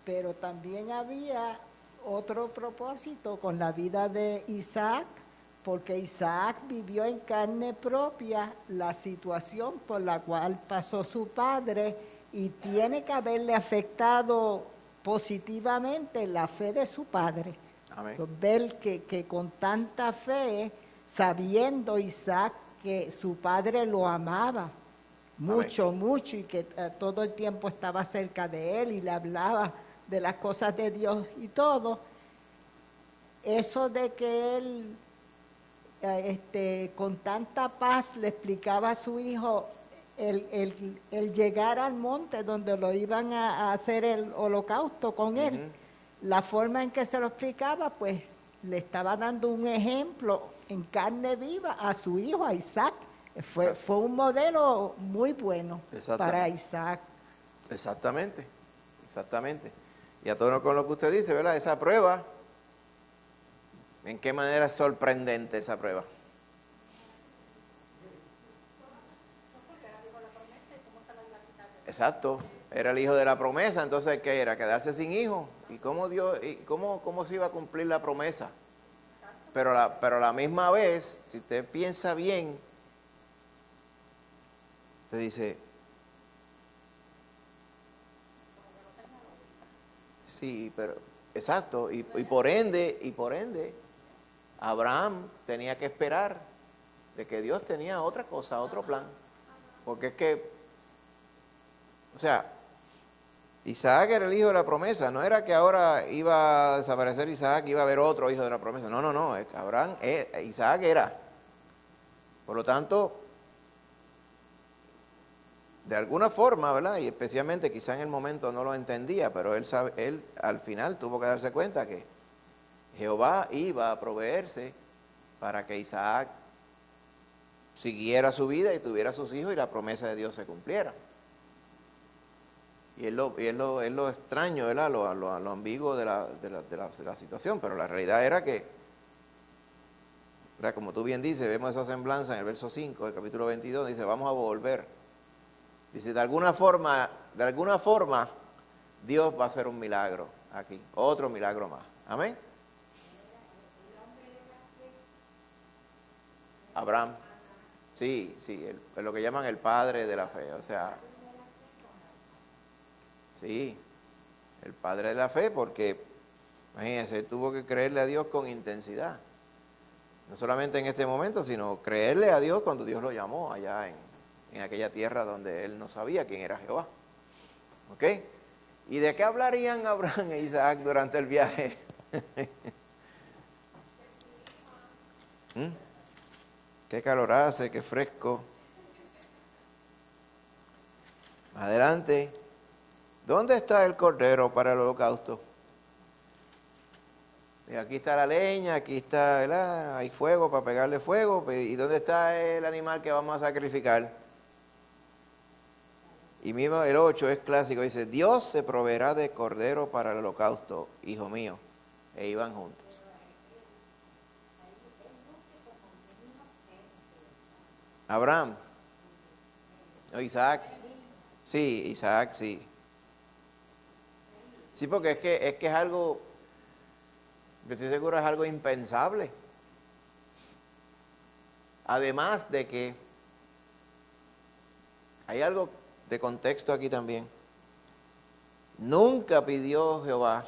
pero también había otro propósito con la vida de Isaac, porque Isaac vivió en carne propia la situación por la cual pasó su padre y tiene que haberle afectado positivamente la fe de su padre. Amén. Ver que con tanta fe, sabiendo Isaac que su padre lo amaba, mucho, y que todo el tiempo estaba cerca de él y le hablaba de las cosas de Dios y todo, eso de que él con tanta paz le explicaba a su hijo el llegar al monte donde lo iban a hacer el holocausto con él, la forma en que se lo explicaba, pues le estaba dando un ejemplo en carne viva a su hijo, a Isaac. Fue un modelo muy bueno para Isaac. Exactamente, exactamente. Y a todo con lo que usted dice, ¿verdad? Esa prueba, ¿en qué manera es sorprendente esa prueba? Exacto, era el hijo de la promesa, entonces ¿qué era? Quedarse sin hijo. ¿Y cómo se iba a cumplir la promesa? Pero a la misma vez, si usted piensa bien, te dice, sí, pero exacto, y por ende, Abraham tenía que esperar de que Dios tenía otra cosa, otro plan. Porque es que, o sea, Isaac era el hijo de la promesa, no era que ahora iba a desaparecer Isaac, iba a haber otro hijo de la promesa. No, es que Isaac era. Por lo tanto, de alguna forma, ¿verdad? Y especialmente quizá en el momento no lo entendía, pero él al final tuvo que darse cuenta que Jehová iba a proveerse para que Isaac siguiera su vida y tuviera sus hijos y la promesa de Dios se cumpliera. Y es lo extraño, ¿verdad? Lo ambiguo de la situación, pero la realidad era que, ¿verdad? Como tú bien dices, vemos esa semblanza en el verso 5 del capítulo 22, dice, vamos a volver. Dice, de alguna forma, Dios va a hacer un milagro aquí, otro milagro más. Amén. Abraham, sí, lo que llaman el padre de la fe, o sea, sí, el padre de la fe, porque, imagínense, él tuvo que creerle a Dios con intensidad, no solamente en este momento, sino creerle a Dios cuando Dios lo llamó allá en aquella tierra donde él no sabía quién era Jehová. ¿Ok? ¿Y de qué hablarían Abraham e Isaac durante el viaje? Qué calor hace, qué fresco. Adelante. ¿Dónde está el cordero para el holocausto? Y aquí está la leña, aquí está, ¿verdad? Hay fuego para pegarle fuego. ¿Y dónde está el animal que vamos a sacrificar? Y mismo el 8 es clásico, dice, Dios se proveerá de cordero para el holocausto, hijo mío. E iban juntos. Abraham. O Isaac. Sí, Isaac, sí. Sí, porque es que es algo, yo estoy seguro es algo impensable. Además de que hay algo de contexto aquí también. Nunca pidió Jehová,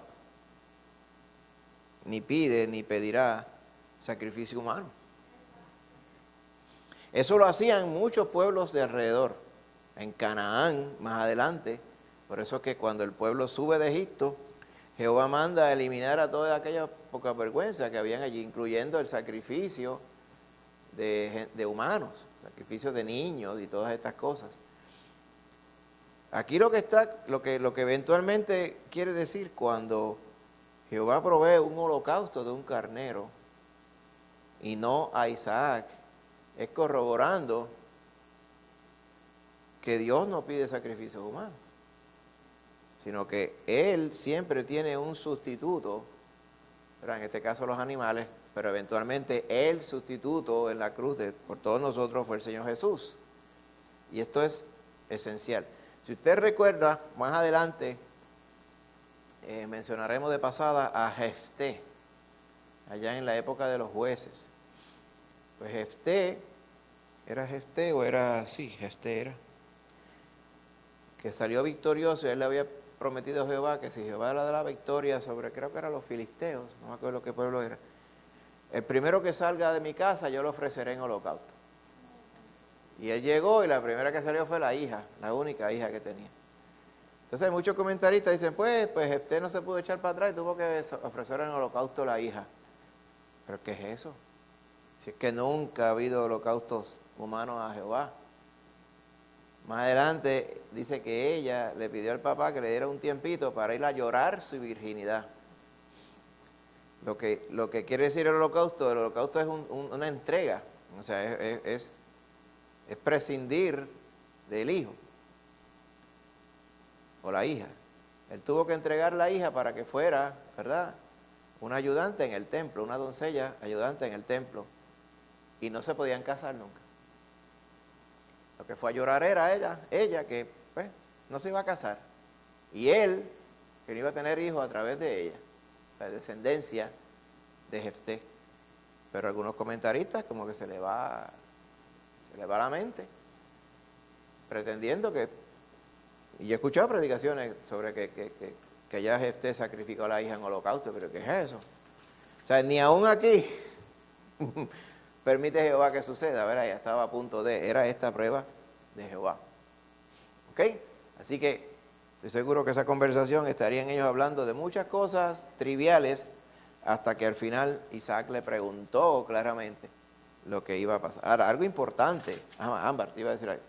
ni pide, ni pedirá sacrificio humano. Eso lo hacían muchos pueblos de alrededor. En Canaán, más adelante, por eso es que cuando el pueblo sube de Egipto, Jehová manda a eliminar a toda aquella poca vergüenza que habían allí, incluyendo el sacrificio de humanos, sacrificio de niños y todas estas cosas. Aquí lo que eventualmente quiere decir cuando Jehová provee un holocausto de un carnero y no a Isaac, es corroborando que Dios no pide sacrificios humanos, sino que Él siempre tiene un sustituto, ¿verdad? En este caso los animales, pero eventualmente el sustituto en la cruz por todos nosotros fue el Señor Jesús. Y esto es esencial. Si usted recuerda, más adelante mencionaremos de pasada a Jefté, allá en la época de los jueces. Pues Jefté, ¿era Jefté o era? Sí, Jefté era. Que salió victorioso y él le había prometido a Jehová que si Jehová le da la victoria sobre, creo que eran los filisteos, no me acuerdo qué pueblo era, el primero que salga de mi casa yo lo ofreceré en holocausto. Y él llegó y la primera que salió fue la hija, la única hija que tenía. Entonces muchos comentaristas dicen, pues Jefté no se pudo echar para atrás y tuvo que ofrecer en holocausto a la hija. ¿Pero qué es eso? Si es que nunca ha habido holocaustos humanos a Jehová. Más adelante dice que ella le pidió al papá que le diera un tiempito para ir a llorar su virginidad. Lo que quiere decir el holocausto es una entrega, o sea, es prescindir del hijo o la hija. Él tuvo que entregar la hija para que fuera, ¿verdad?, una ayudante en el templo, una doncella ayudante en el templo, y no se podían casar nunca. Lo que fue a llorar era ella que pues, no se iba a casar, y él que no iba a tener hijos a través de ella, la descendencia de Jefté. Pero algunos comentaristas como que se le va la mente, pretendiendo que, y yo he escuchado predicaciones sobre que ya Jefté sacrificó a la hija en holocausto, pero ¿qué es eso? O sea, ni aún aquí permite Jehová que suceda, ¿verdad? Ya estaba a punto era esta prueba de Jehová. ¿Ok? Así que estoy seguro que esa conversación estarían ellos hablando de muchas cosas triviales, hasta que al final Isaac le preguntó claramente lo que iba a pasar. Ahora, algo importante. Ámbar, te iba a decir algo.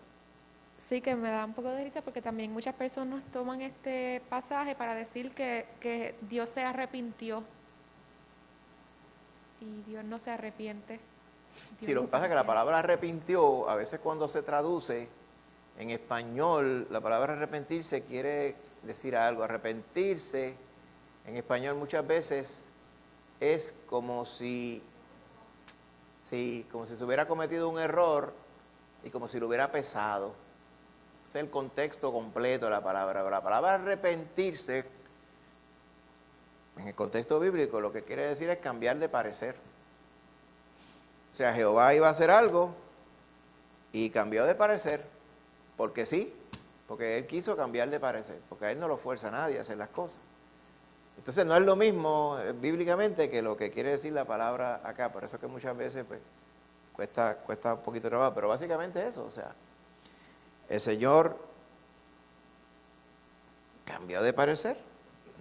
Sí, que me da un poco de risa porque también muchas personas toman este pasaje para decir que Dios se arrepintió. Y Dios no se arrepiente. Sí, lo que pasa es que la palabra arrepintió, a veces cuando se traduce en español, la palabra arrepentirse quiere decir algo. Arrepentirse en español muchas veces es como si se hubiera cometido un error y como si lo hubiera pesado. Ese es el contexto completo de la palabra. La palabra arrepentirse, en el contexto bíblico, lo que quiere decir es cambiar de parecer. O sea, Jehová iba a hacer algo y cambió de parecer, porque sí, porque él quiso cambiar de parecer, porque a él no lo fuerza a nadie a hacer las cosas. Entonces no es lo mismo bíblicamente que lo que quiere decir la palabra acá, por eso es que muchas veces pues, cuesta un poquito de trabajo, pero básicamente eso, o sea, el Señor cambió de parecer,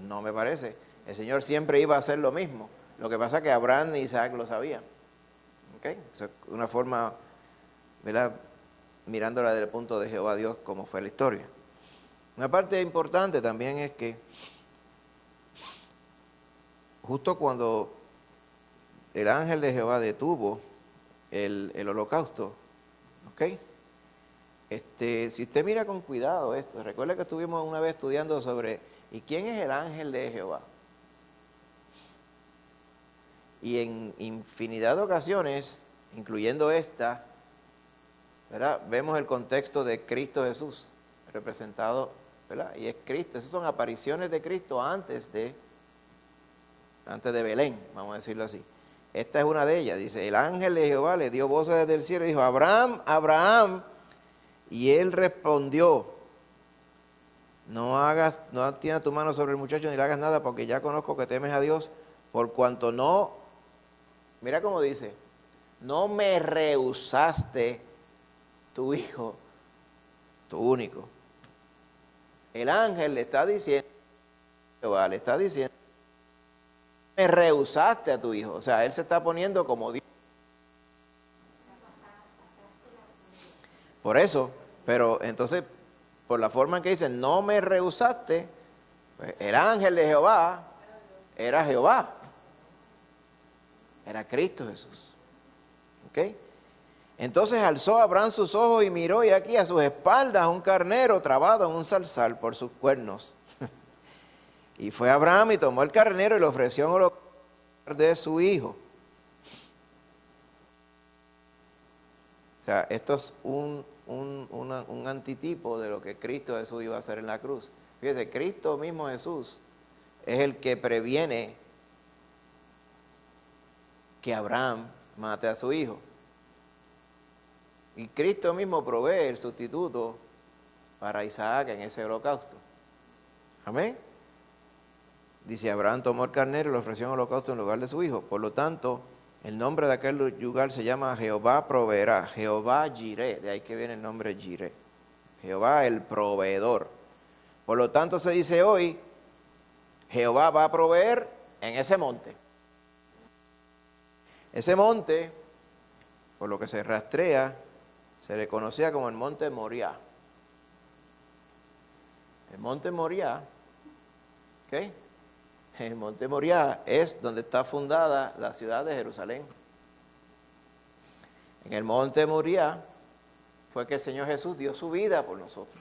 no me parece. El Señor siempre iba a hacer lo mismo, lo que pasa es que Abraham y Isaac lo sabían. ¿Okay? Esa es una forma, ¿verdad?, mirándola desde el punto de Jehová Dios, como fue la historia. Una parte importante también es que justo cuando el ángel de Jehová detuvo el holocausto, ¿ok? Si usted mira con cuidado esto, recuerda que estuvimos una vez estudiando sobre ¿y quién es el ángel de Jehová? Y en infinidad de ocasiones, incluyendo esta, ¿verdad?, vemos el contexto de Cristo Jesús representado, ¿verdad? Y es Cristo, esas son apariciones de Cristo antes de Belén, vamos a decirlo así. Esta es una de ellas, dice, el ángel de Jehová le dio voces desde el cielo y dijo, Abraham, Abraham, y él respondió, no tiendas tu mano sobre el muchacho ni le hagas nada, porque ya conozco que temes a Dios, por cuanto no, mira cómo dice, no me rehusaste tu hijo, tu único. El ángel le está diciendo, Jehová le está diciendo, me rehusaste a tu hijo. O sea, él se está poniendo como Dios. Por eso, pero entonces, por la forma en que dice, no me rehusaste, pues el ángel de Jehová era Jehová. Era Cristo Jesús. ¿Ok? Entonces alzó Abraham sus ojos y miró, y aquí a sus espaldas un carnero trabado en un zarzal por sus cuernos. Y fue Abraham y tomó el carnero y lo ofreció en holocausto de su hijo. O sea, esto es un antitipo de lo que Cristo Jesús iba a hacer en la cruz. Fíjese, Cristo mismo Jesús es el que previene que Abraham mate a su hijo. Y Cristo mismo provee el sustituto para Isaac en ese holocausto. Amén. Dice, Abraham tomó el carnero y lo ofreció en holocausto en lugar de su hijo. Por lo tanto, el nombre de aquel lugar se llama Jehová proveerá, Jehová Jireh, de ahí que viene el nombre Jireh. Jehová el proveedor. Por lo tanto se dice hoy, Jehová va a proveer en ese monte. Ese monte, por lo que se rastrea, se le conocía como el monte Moriah. El monte Moriah, ¿ok? El monte Moriah es donde está fundada la ciudad de Jerusalén. En el monte Moriah fue que el Señor Jesús dio su vida por nosotros.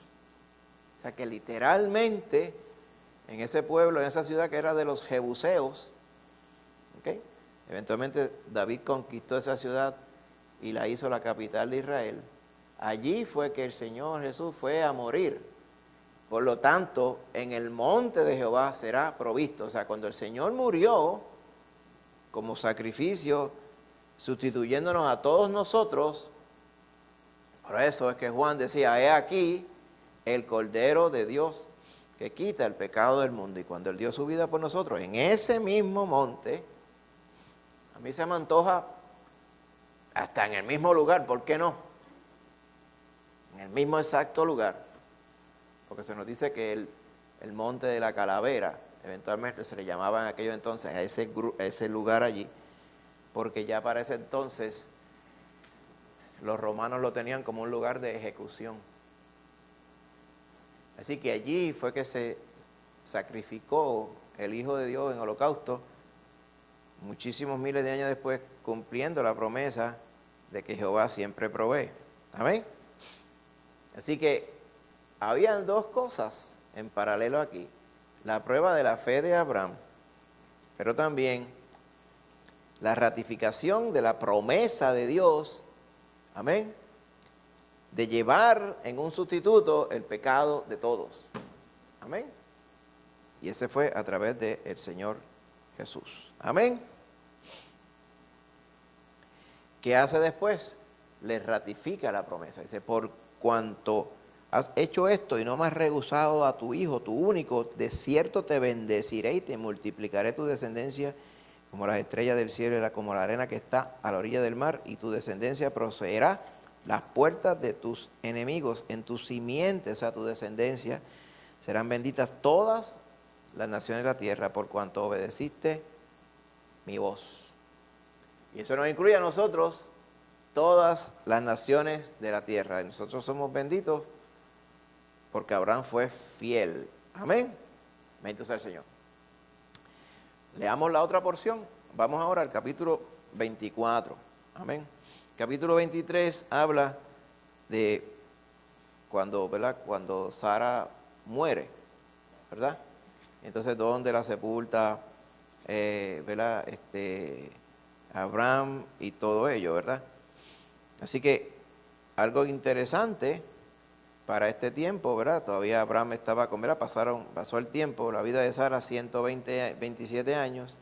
O sea que literalmente en ese pueblo, en esa ciudad que era de los jebuseos, ¿ok? Eventualmente David conquistó esa ciudad y la hizo la capital de Israel. Allí fue que el Señor Jesús fue a morir. Por lo tanto, en el monte de Jehová será provisto. O sea, cuando el Señor murió como sacrificio, sustituyéndonos a todos nosotros, por eso es que Juan decía, he aquí el Cordero de Dios que quita el pecado del mundo. Y cuando Él dio su vida por nosotros, en ese mismo monte, a mí se me antoja hasta en el mismo lugar, ¿por qué no? En el mismo exacto lugar. Porque se nos dice que el monte de la calavera, eventualmente se le llamaba en aquellos entonces a ese lugar allí, porque ya para ese entonces los romanos lo tenían como un lugar de ejecución. Así que allí fue que se sacrificó el Hijo de Dios en holocausto, muchísimos miles de años después, cumpliendo la promesa de que Jehová siempre provee. Amén. Así que habían dos cosas en paralelo aquí. La prueba de la fe de Abraham, pero también la ratificación de la promesa de Dios, amén, de llevar en un sustituto el pecado de todos. Amén. Y ese fue a través del Señor Jesús. Amén. ¿Qué hace después? Le ratifica la promesa. Dice, por cuanto has hecho esto y no me has rehusado a tu hijo, tu único, de cierto te bendeciré y te multiplicaré tu descendencia como las estrellas del cielo y como la arena que está a la orilla del mar, y tu descendencia poseerá las puertas de tus enemigos. En tu simiente, o sea, tu descendencia, serán benditas todas las naciones de la tierra, por cuanto obedeciste mi voz. Y eso nos incluye a nosotros, todas las naciones de la tierra. Y nosotros somos benditos porque Abraham fue fiel. Amén. Bendito sea el Señor. Leamos la otra porción. Vamos ahora al capítulo 24. Amén. Capítulo 23 habla de cuando, ¿verdad?, cuando Sara muere, ¿verdad? Entonces, ¿dónde la sepulta, ¿verdad?, Abraham y todo ello, ¿verdad? Así que algo interesante para este tiempo, ¿verdad? Todavía Abraham estaba con, ¿verdad? Pasó el tiempo, la vida de Sara, 127 años.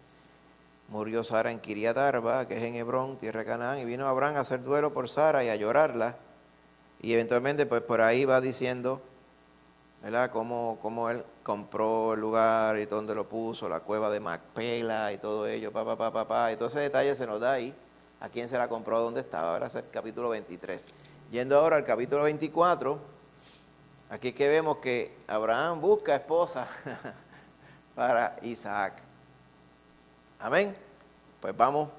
Murió Sara en Kiriat Arba, que es en Hebrón, tierra de Canaán, y vino Abraham a hacer duelo por Sara y a llorarla. Y eventualmente, pues por ahí va diciendo, ¿verdad?, cómo él compró el lugar y dónde lo puso, la cueva de Macpela y todo ello, y todo ese detalle se nos da ahí, a quién se la compró, dónde estaba. Ahora es el capítulo 23. Yendo ahora al capítulo 24, aquí es que vemos que Abraham busca esposa para Isaac. Amén. Pues vamos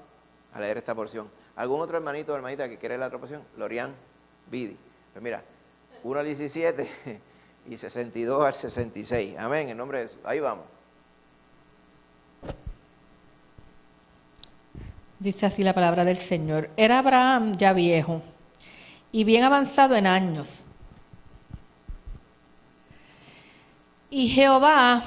a leer esta porción. ¿Algún otro hermanito o hermanita que quiere la otra porción? Lorian Vidi. Pues mira, 1 al 17 y 62 al 66. Amén, en nombre de Jesús. Ahí vamos. Dice así la palabra del Señor. Era Abraham ya viejo y bien avanzado en años. Y Jehová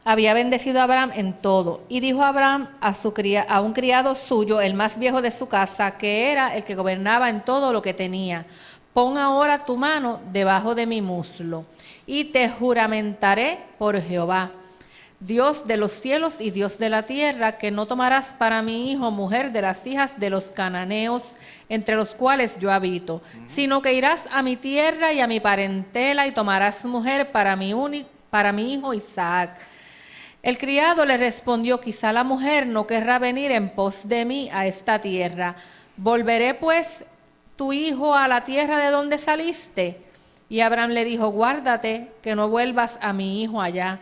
había bendecido a Abraham en todo. Y dijo Abraham a un criado suyo, el más viejo de su casa, que era el que gobernaba en todo lo que tenía: pon ahora tu mano debajo de mi muslo, y te juramentaré por Jehová, Dios de los cielos y Dios de la tierra, que no tomarás para mi hijo mujer de las hijas de los cananeos, entre los cuales yo habito, sino que irás a mi tierra y a mi parentela y tomarás mujer para mi hijo Isaac. El criado le respondió: quizá la mujer no querrá venir en pos de mí a esta tierra. ¿Volveré pues tu hijo a la tierra de donde saliste? Y Abraham le dijo, guárdate que no vuelvas a mi hijo allá.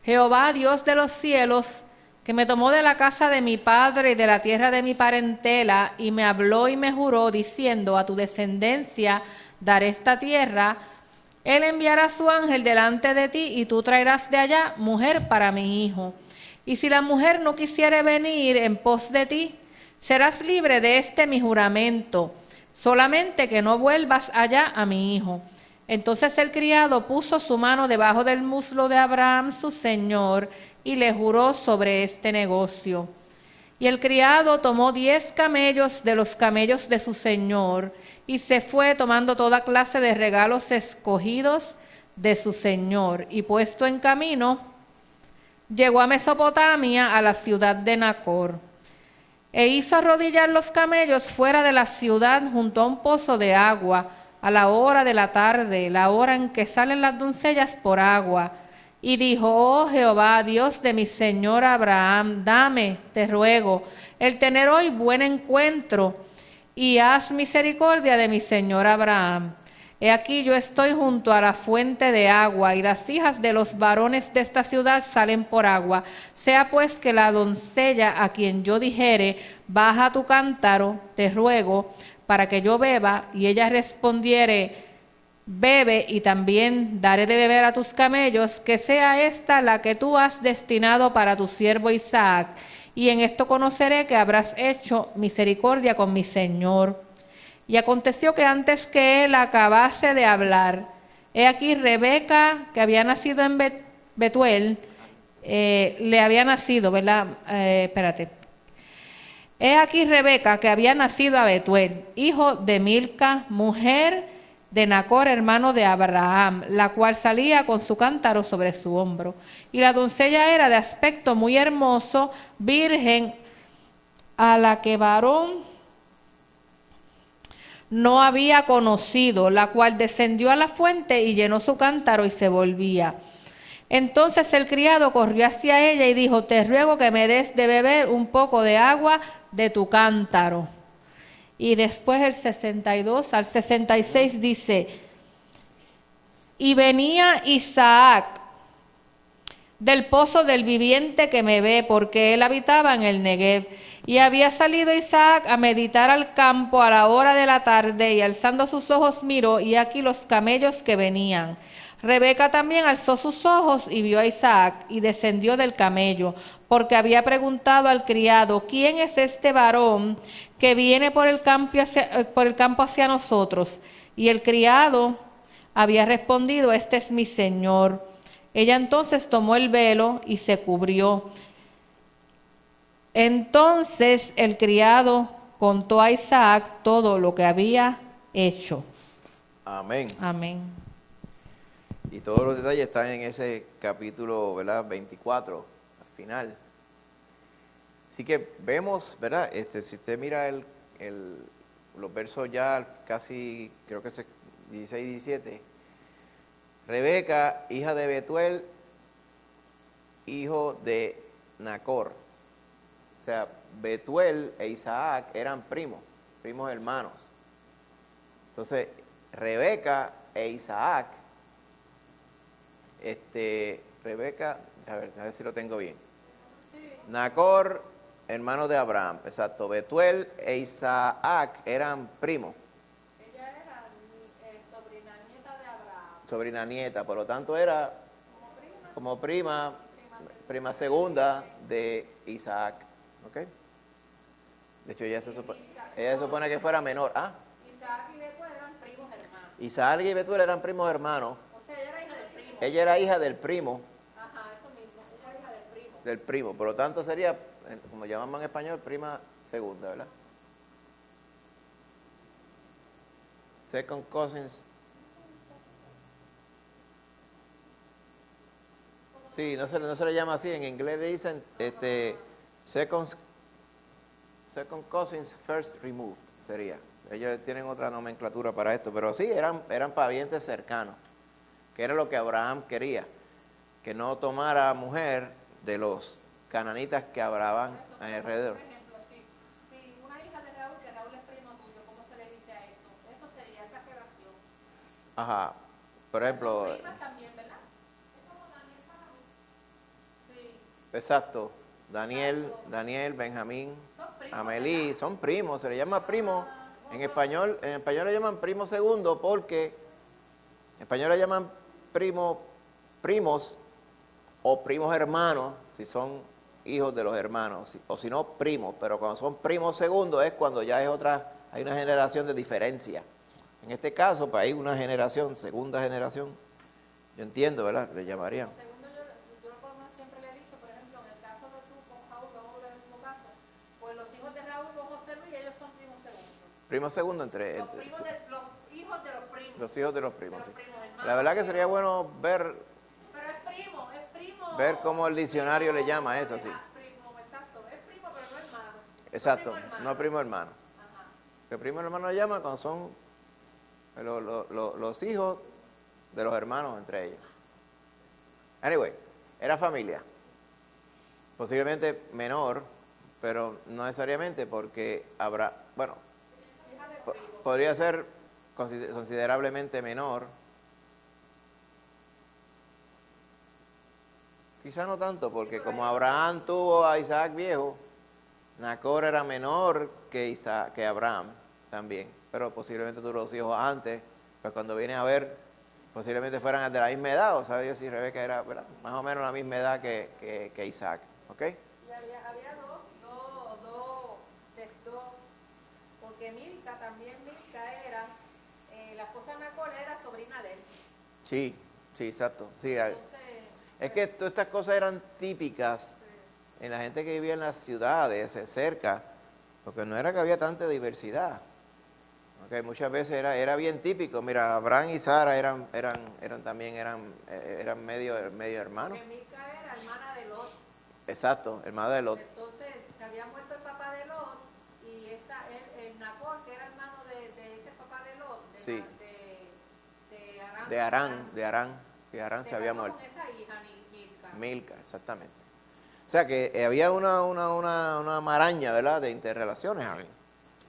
Jehová, Dios de los cielos, que me tomó de la casa de mi padre y de la tierra de mi parentela, y me habló y me juró, diciendo, a tu descendencia daré esta tierra, él enviará su ángel delante de ti, y tú traerás de allá mujer para mi hijo. Y si la mujer no quisiere venir en pos de ti, serás libre de este mi juramento, solamente que no vuelvas allá a mi hijo. Entonces el criado puso su mano debajo del muslo de Abraham, su señor, y le juró sobre este negocio. Y el criado tomó 10 camellos de los camellos de su señor, y se fue tomando toda clase de regalos escogidos de su señor, y puesto en camino, llegó a Mesopotamia, a la ciudad de Nacor. E hizo arrodillar los camellos fuera de la ciudad junto a un pozo de agua, a la hora de la tarde, la hora en que salen las doncellas por agua. Y dijo, oh Jehová, Dios de mi señor Abraham, dame, te ruego, el tener hoy buen encuentro, y haz misericordia de mi señor Abraham. He aquí yo estoy junto a la fuente de agua, y las hijas de los varones de esta ciudad salen por agua. Sea pues que la doncella a quien yo dijere, baja tu cántaro, te ruego, para que yo beba, y ella respondiere, bebe, y también daré de beber a tus camellos, que sea esta la que tú has destinado para tu siervo Isaac, y en esto conoceré que habrás hecho misericordia con mi señor. Y aconteció que antes que él acabase de hablar, he aquí Rebeca, que había nacido en Betuel, le había nacido, ¿verdad? He aquí Rebeca, que había nacido a Betuel, hijo de Milca, mujer de Nacor, hermano de Abraham, la cual salía con su cántaro sobre su hombro. Y la doncella era de aspecto muy hermoso, virgen, a la que varón no había conocido, la cual descendió a la fuente y llenó su cántaro y se volvía. Entonces el criado corrió hacia ella y dijo, te ruego que me des de beber un poco de agua de tu cántaro. Y después el 62 al 66 dice, y venía Isaac del pozo del viviente que me ve, porque él habitaba en el Negev. Y había salido Isaac a meditar al campo a la hora de la tarde, y alzando sus ojos miró, y aquí los camellos que venían. Rebeca también alzó sus ojos y vio a Isaac, y descendió del camello, porque había preguntado al criado, ¿quién es este varón que viene por el campo hacia nosotros? Y el criado había respondido, este es mi señor. Ella entonces tomó el velo y se cubrió. Entonces el criado contó a Isaac todo lo que había hecho. Amén. Amén. Y todos los detalles están en ese capítulo, ¿verdad? 24, al final. Así que vemos, ¿verdad? Si usted mira los versos ya casi, creo que es 16 y 17. Rebeca, hija de Betuel, hijo de Nacor. O sea, Betuel e Isaac eran primos hermanos. Entonces, Rebeca e Isaac, Rebeca, a ver si lo tengo bien. Nacor, hermano de Abraham, exacto. Betuel e Isaac eran primos. Ella era sobrina nieta de Abraham. Sobrina nieta, por lo tanto era como prima segunda de Isaac. ¿Ok? De hecho, ella se supone que fuera menor. ¿Ah? Isaac y Betuel eran primos hermanos. Isaac y Betuel eran primos hermanos. O sea, ella era hija del primo. Ella era hija del primo. Ajá, eso mismo. Ella era hija del primo. Del primo. Por lo tanto, sería, como llamamos en español, prima segunda, ¿verdad? Second cousins. Sí, no se le llama así. En inglés le dicen second cousins first removed, sería. Ellos tienen otra nomenclatura para esto, pero sí, eran parientes cercanos, que era lo que Abraham quería, que no tomara mujer de los cananitas que hablaban alrededor. Por ejemplo, si una hija de Raúl, que Raúl es primo tuyo, ¿cómo se le dice a esto? Eso sería esa relación. Ajá, por ejemplo, también, ¿verdad? Sí. exacto, Daniel, Benjamín, Amelí, son primos, se le llama primo. En español le llaman primo segundo porque en español le llaman primos o primos hermanos, si son hijos de los hermanos, o si no, primos, pero cuando son primos segundos es cuando ya es hay una generación de diferencia. En este caso, pues hay una generación, segunda generación, yo entiendo, ¿verdad? Le llamarían. Segundo, yo por lo menos siempre le he dicho, por ejemplo, en el caso de tú con Raúl, vamos del mismo caso, pues los hijos de Raúl con José Luis, ellos son primos segundos. Primo segundo entre Los hijos de los primos. los hijos de los primos, sí. Hermanos. La verdad que sería bueno Pero es primo. ver cómo el diccionario le llama a esto, sí. Primo, exacto. Es primo, pero no hermano. Exacto, no primo hermano. Ajá. Que primo hermano le llama cuando son los hijos de los hermanos entre ellos. Anyway, era familia. Posiblemente menor, pero no necesariamente porque habrá, bueno, podría ser considerablemente menor. Quizá no tanto, porque como Abraham tuvo a Isaac viejo, Nacor era menor que Abraham también, pero posiblemente tuvo los hijos antes, pues cuando viene a ver, posiblemente fueran de la misma edad, o sea, Dios y Rebeca era, ¿verdad?, más o menos la misma edad que Isaac, ¿ok? Y había dos, porque Milca era, la esposa de Nacor era sobrina de él. Sí, exacto, sí. Entonces, Es que todas estas cosas eran típicas en la gente que vivía en las ciudades, cerca, porque no era que había tanta diversidad. Okay, muchas veces era bien típico. Mira, Abraham y Sara eran medio hermanos. porque Milca era hermana de Lot. Exacto, hermana de Lot. Entonces, se había muerto el papá de Lot y el Nacor, que era hermano de ese papá de Lot, Sí. de Arán. De Arán se había casó muerto. con esa hija, Milca. Milca, exactamente. O sea que había una maraña, ¿verdad?, de interrelaciones ahí.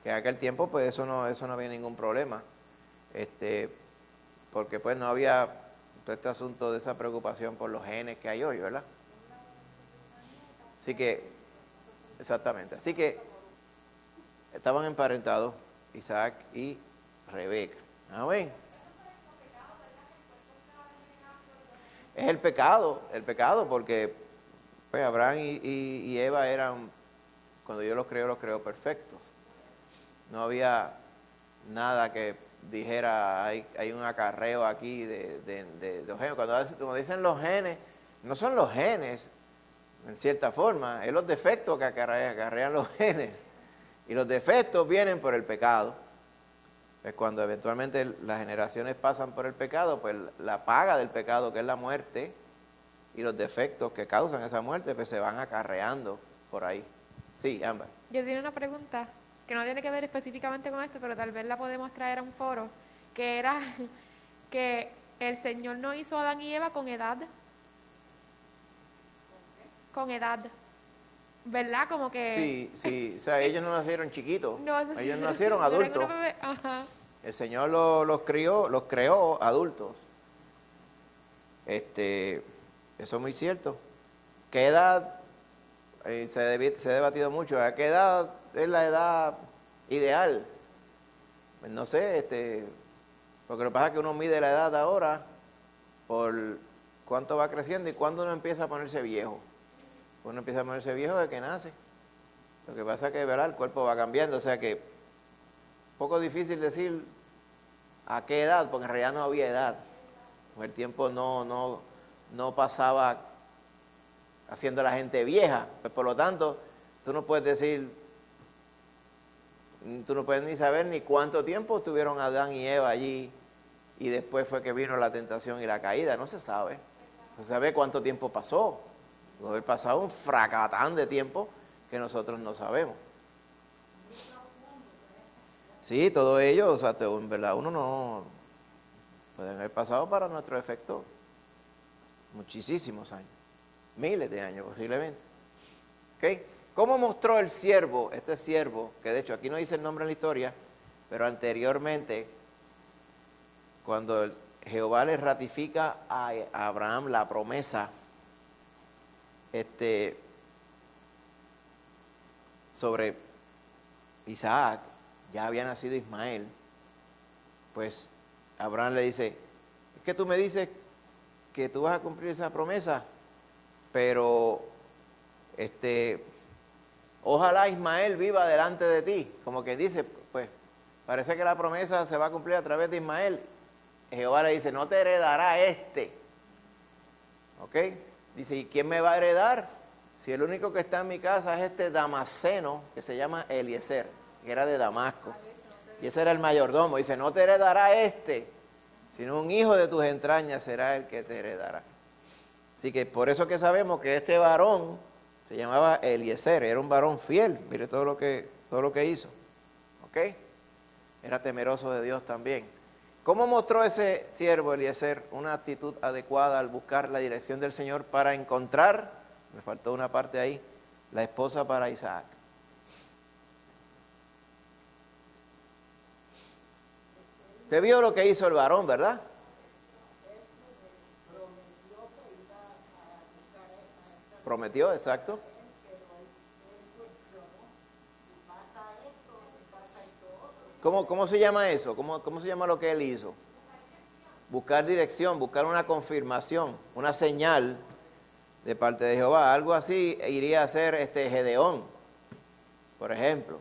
Que en aquel tiempo, pues eso no había ningún problema. Porque pues no había todo este asunto de esa preocupación por los genes que hay hoy, ¿verdad? Así que, exactamente. Así que estaban emparentados Isaac y Rebeca. Amén. Es el pecado, porque pues Abraham y Eva eran, cuando Dios los creó perfectos. No había nada que dijera, hay un acarreo aquí de los genes. Cuando dicen los genes, no son los genes, en cierta forma, es los defectos que acarrean los genes. Y los defectos vienen por el pecado. Pues cuando eventualmente las generaciones pasan por el pecado, pues la paga del pecado, que es la muerte, y los defectos que causan esa muerte, pues se van acarreando por ahí. Sí, Ámbar. Yo tenía una pregunta que no tiene que ver específicamente con esto, pero tal vez la podemos traer a un foro, que era que el Señor no hizo a Adán y Eva con edad. Con edad. ¿Verdad? Como que... Sí, o sea, ellos no nacieron chiquitos, No, ellos nacieron eran adultos. unos bebés, ajá. El Señor los creó adultos. Eso es muy cierto. ¿Qué edad? Se ha debatido mucho. ¿A qué edad es la edad ideal? Pues no sé, porque lo que pasa es que uno mide la edad ahora por cuánto va creciendo y cuándo uno empieza a ponerse viejo. Uno empieza a ponerse viejo desde que nace. Lo que pasa es que, ¿verdad?, el cuerpo va cambiando, o sea que un poco difícil decir a qué edad, porque en realidad no había edad. El tiempo no pasaba haciendo a la gente vieja. Pues por lo tanto, tú no puedes ni saber ni cuánto tiempo estuvieron Adán y Eva allí y después fue que vino la tentación y la caída. No se sabe. No se sabe cuánto tiempo pasó. Puede haber pasado un fracatán de tiempo que nosotros no sabemos. Sí, todo ello, o sea, en verdad uno no puede haber pasado para nuestro efecto muchísimos años, miles de años posiblemente. ¿Okay? ¿Cómo mostró el siervo, este siervo, que de hecho aquí no dice el nombre en la historia, pero anteriormente, cuando Jehová le ratifica a Abraham la promesa sobre Isaac. Ya había nacido Ismael. Pues Abraham le dice, es que tú me dices que tú vas a cumplir esa promesa, pero ojalá Ismael viva delante de ti. Como que dice, pues parece que la promesa se va a cumplir a través de Ismael. Jehová le dice, no te heredará ¿ok? Dice, ¿y quién me va a heredar? Si el único que está en mi casa es este Damaseno, que se llama Eliezer, que era de Damasco. Y ese era el mayordomo. Dice, no te heredará sino un hijo de tus entrañas será el que te heredará. Así que por eso que sabemos que este varón se llamaba Eliezer, era un varón fiel. Mire todo lo que hizo. ¿Ok? Era temeroso de Dios también. ¿Cómo mostró ese siervo Eliezer una actitud adecuada al buscar la dirección del Señor para encontrar, me faltó una parte ahí, la esposa para Isaac? Usted vio lo que hizo el varón, ¿verdad? Prometió, exacto. ¿Cómo se llama eso? ¿Cómo se llama lo que él hizo? Buscar dirección, buscar una confirmación, una señal de parte de Jehová. Algo así iría a ser Gedeón, por ejemplo,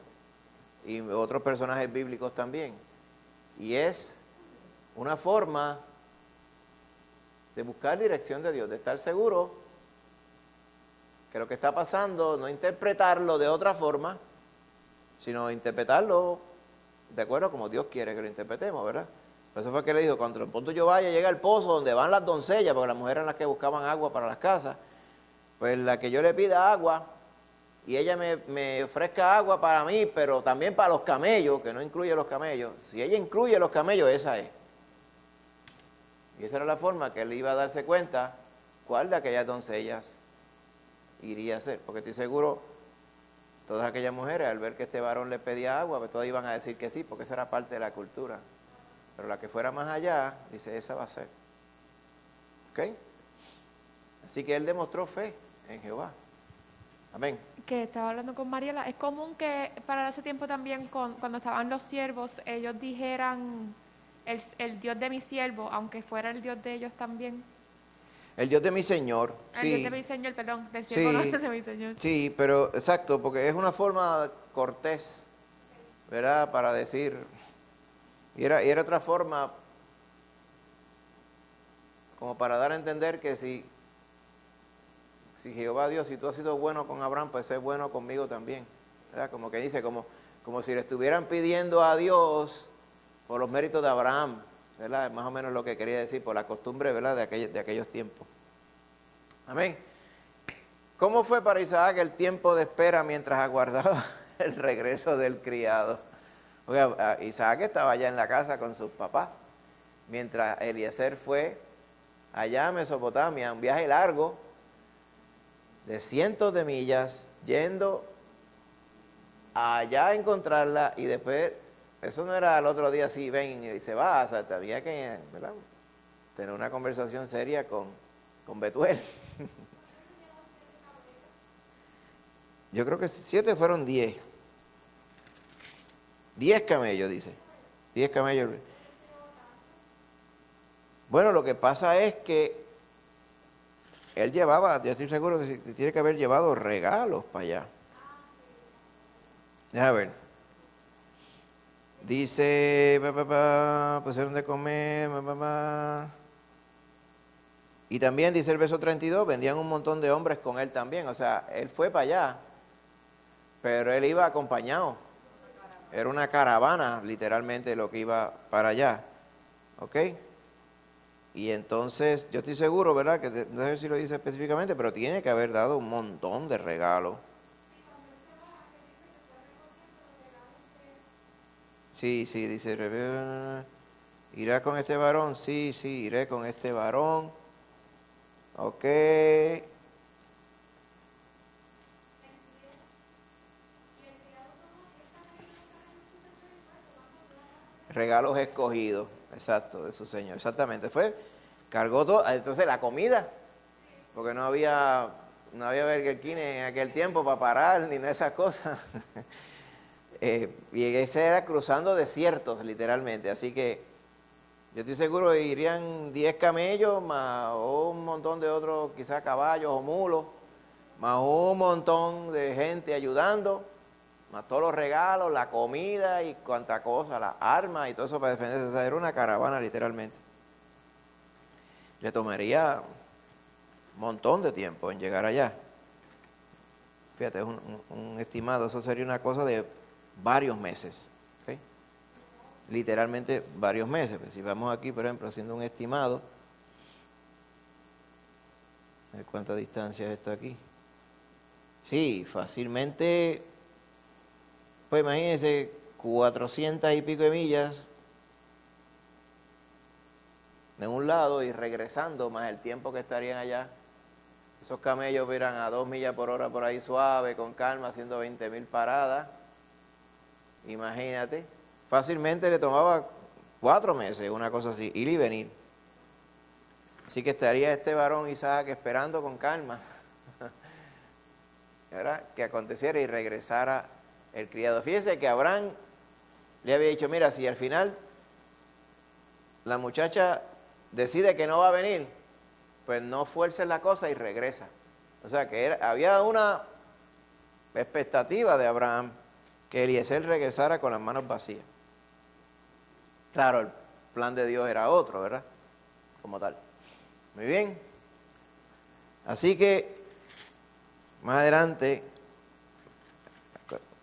y otros personajes bíblicos también. Y es una forma de buscar dirección de Dios, de estar seguro que lo que está pasando, no interpretarlo de otra forma, sino interpretarlo de acuerdo a como Dios quiere que lo interpretemos, ¿verdad? Por eso fue que le dijo, cuando el punto yo vaya, llega al pozo donde van las doncellas, porque las mujeres eran las que buscaban agua para las casas, pues la que yo le pida agua, y ella me ofrezca agua para mí, pero también para los camellos, que no incluye los camellos. Si ella incluye los camellos, esa es. Y esa era la forma que él iba a darse cuenta cuál de aquellas doncellas iría a ser. Porque estoy seguro, todas aquellas mujeres, al ver que este varón le pedía agua, pues todas iban a decir que sí, porque esa era parte de la cultura. Pero la que fuera más allá, dice, esa va a ser. ¿Ok? Así que él demostró fe en Jehová. Amén. Que estaba hablando con Mariela, es común que para ese tiempo también cuando estaban los siervos, ellos dijeran el Dios de mi siervo, aunque fuera el Dios de ellos también. El Dios de mi Señor. El Sí. Dios de mi Señor, perdón, del siervo no, Sí, de mi Señor. sí, pero exacto, porque es una forma cortés, ¿verdad? Para decir, y era otra forma como para dar a entender que si Jehová Dios, si tú has sido bueno con Abraham, pues sé bueno conmigo también, ¿verdad? Como que dice, como si le estuvieran pidiendo a Dios por los méritos de Abraham, ¿verdad? Más o menos lo que quería decir, por la costumbre, ¿verdad? De aquellos tiempos. Amén. ¿Cómo fue para Isaac el tiempo de espera mientras aguardaba el regreso del criado? Oiga, Isaac estaba allá en la casa con sus papás, mientras Eliezer fue allá a Mesopotamia, un viaje largo de cientos de millas, yendo allá a encontrarla, y después, eso no era al otro día así, ven y se va, o sea, había que, ¿verdad?, tener una conversación seria con Betuel. Yo creo que 7 fueron 10. 10 camellos, dice. 10 camellos. Bueno, lo que pasa es que él llevaba, yo estoy seguro que tiene que haber llevado regalos para allá. Déjame ver. Dice, pusieron de comer, Y también dice el verso 32, vendían un montón de hombres con él también. O sea, él fue para allá, pero él iba acompañado. Era una caravana, literalmente, lo que iba para allá. ¿Ok? Y entonces, yo estoy seguro, ¿verdad? Que no sé si lo dice específicamente, pero tiene que haber dado un montón de regalos. Sí, dice, ¿irá con este varón? Sí, iré con este varón. Ok. regalos escogidos, exacto, de su Señor. Exactamente, cargó todo. Entonces la comida, porque no había Burger King en aquel tiempo para parar, ni nada de esas cosas. Y ese era cruzando desiertos, literalmente. Así que yo estoy seguro que irían 10 camellos, más un montón de otros, quizás caballos o mulos, más un montón de gente ayudando, más todos los regalos, la comida y cuanta cosa, las armas y todo eso para defenderse. O sea, era una caravana, literalmente. Le tomaría un montón de tiempo en llegar allá. Fíjate, es un estimado, eso sería una cosa de varios meses, ¿okay? Literalmente varios meses. Pues si vamos aquí, por ejemplo, haciendo un estimado, a ver cuánta distancia es esto aquí. Sí, fácilmente, pues imagínense, 400 y pico de millas de un lado y regresando, más el tiempo que estarían allá. Esos camellos irán a 2 millas por hora por ahí suave, con calma, haciendo 20.000 paradas. Imagínate, fácilmente le tomaba 4 meses, una cosa así, ir y venir. Así que estaría este varón Isaac esperando con calma, ¿verdad?, que aconteciera y regresara el criado. Fíjese que Abraham le había dicho, mira, si al final la muchacha decide que no va a venir, pues no fuerces la cosa y regresa. O sea que había una expectativa de Abraham que Eliezer regresara con las manos vacías. Claro, el plan de Dios era otro, ¿verdad? Como tal. Muy bien. Así que, más adelante,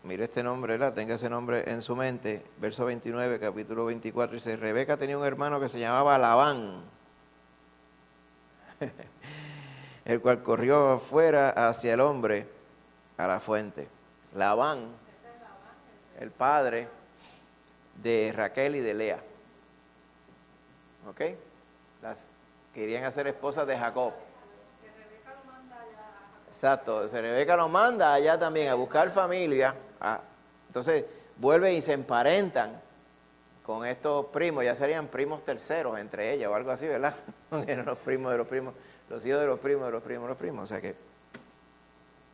mire este nombre, ¿verdad? Tenga ese nombre en su mente. Verso 29, capítulo 24, dice, Rebeca tenía un hermano que se llamaba Labán, el cual corrió afuera hacia el hombre a la fuente. Labán, el padre de Raquel y de Lea. ¿Ok? Las querían hacer esposas de Jacob. Exacto, Rebeca lo manda allá también a buscar familia. Entonces vuelven y se emparentan con estos primos, ya serían primos terceros entre ellas o algo así, ¿verdad? Eran los primos de los primos, los hijos de los primos de los primos de los primos. O sea que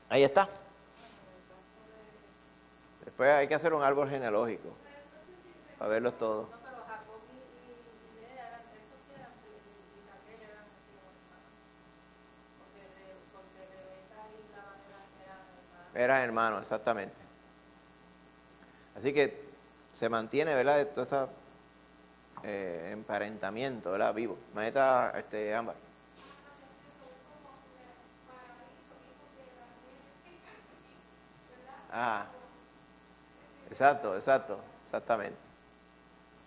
ahí está. Después hay que hacer un árbol genealógico para verlos todos. Eran hermanos, exactamente. Así que se mantiene, ¿verdad?, todo ese emparentamiento, ¿verdad?, vivo. Maneta, Ámbar. Exactamente.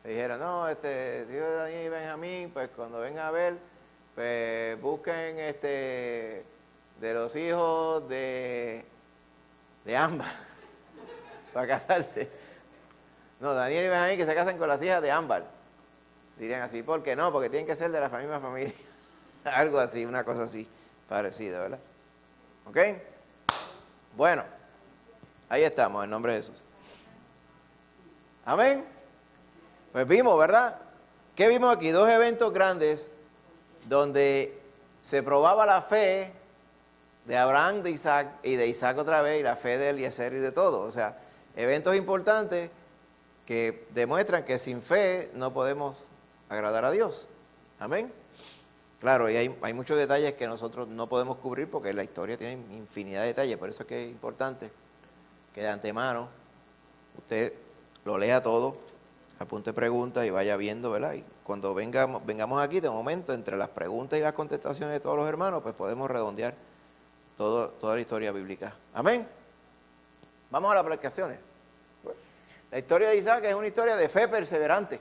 Le dijeron, no, Dios de Daniel y Benjamín, pues cuando vengan a ver, pues busquen de los hijos de Ámbar para casarse. No, Daniel y Benjamín que se casen con las hijas de Ámbar. Dirían así, ¿por qué no? Porque tienen que ser de la misma familia. Algo así, una cosa así, parecida, ¿verdad? ¿Ok? Bueno, ahí estamos, en nombre de Jesús. Amén. Pues vimos, ¿verdad? ¿Qué vimos aquí? 2 eventos grandes donde se probaba la fe de Abraham, de Isaac, y de Isaac otra vez, y la fe de Eliezer y de todo. O sea, eventos importantes que demuestran que sin fe no podemos agradar a Dios. Amén. Claro, y hay muchos detalles que nosotros no podemos cubrir porque la historia tiene infinidad de detalles. Por eso es que es importante que de antemano usted lo lea todo, apunte preguntas y vaya viendo, ¿verdad? Y cuando vengamos aquí, de momento, entre las preguntas y las contestaciones de todos los hermanos, pues podemos redondear toda la historia bíblica. Amén. Vamos a las aplicaciones. La historia de Isaac es una historia de fe perseverante.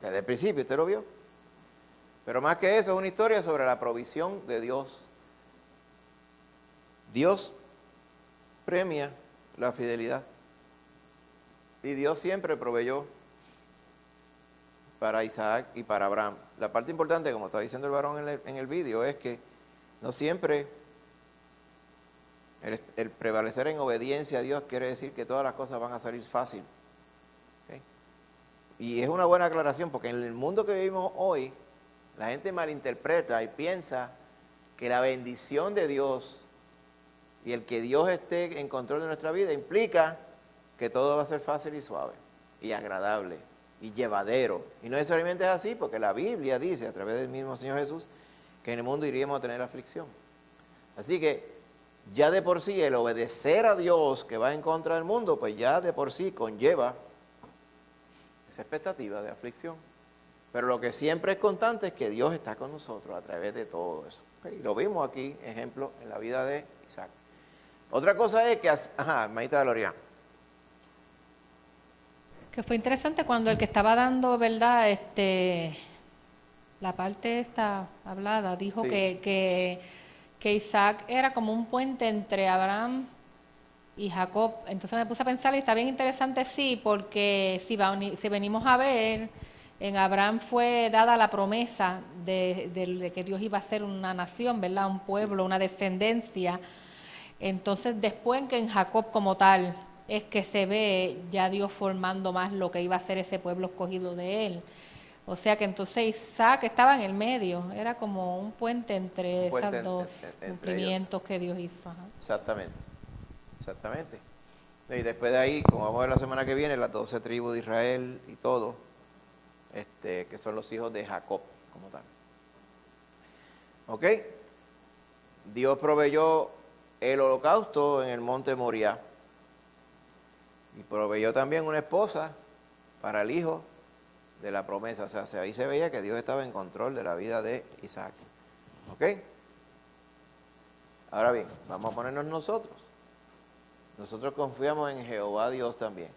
Desde el principio, usted lo vio. Pero más que eso, es una historia sobre la provisión de Dios. Dios premia la fidelidad. Y Dios siempre proveyó para Isaac y para Abraham. La parte importante, como está diciendo el varón en el vídeo, es que no siempre el prevalecer en obediencia a Dios quiere decir que todas las cosas van a salir fácil. ¿Okay? y es una buena aclaración, porque en el mundo que vivimos hoy, la gente malinterpreta y piensa que la bendición de Dios y el que Dios esté en control de nuestra vida implica que todo va a ser fácil y suave, y agradable, y llevadero. Y no necesariamente es así, porque la Biblia dice, a través del mismo Señor Jesús, que en el mundo iríamos a tener aflicción. Así que ya de por sí el obedecer a Dios que va en contra del mundo, pues ya de por sí conlleva esa expectativa de aflicción. Pero lo que siempre es constante es que Dios está con nosotros a través de todo eso. Y lo vimos aquí, ejemplo, en la vida de Isaac. Otra cosa es que, hermanita Gloria. Que fue interesante cuando el que estaba dando, ¿verdad? La parte esta hablada, dijo Sí. que Isaac era como un puente entre Abraham y Jacob. Entonces me puse a pensar, y está bien interesante, sí, porque si venimos a ver, en Abraham fue dada la promesa de que Dios iba a ser una nación, ¿verdad? Un pueblo, una descendencia. Entonces después que en Jacob como tal es que se ve ya Dios formando más lo que iba a ser ese pueblo escogido de él. O sea que entonces Isaac estaba en el medio, era como un puente entre Un puente esos dos entre cumplimientos que Dios hizo. Ajá. Exactamente, exactamente. Y después de ahí, como vamos a ver la semana que viene, las 12 tribus de Israel y todo, que son los hijos de Jacob, como tal. ¿Ok? Dios proveyó el holocausto en el monte Moriah. Y proveyó también una esposa para el hijo de la promesa. O sea, ahí se veía que Dios estaba en control de la vida de Isaac. ¿Ok? Ahora bien, vamos a ponernos nosotros. Nosotros confiamos en Jehová Dios también,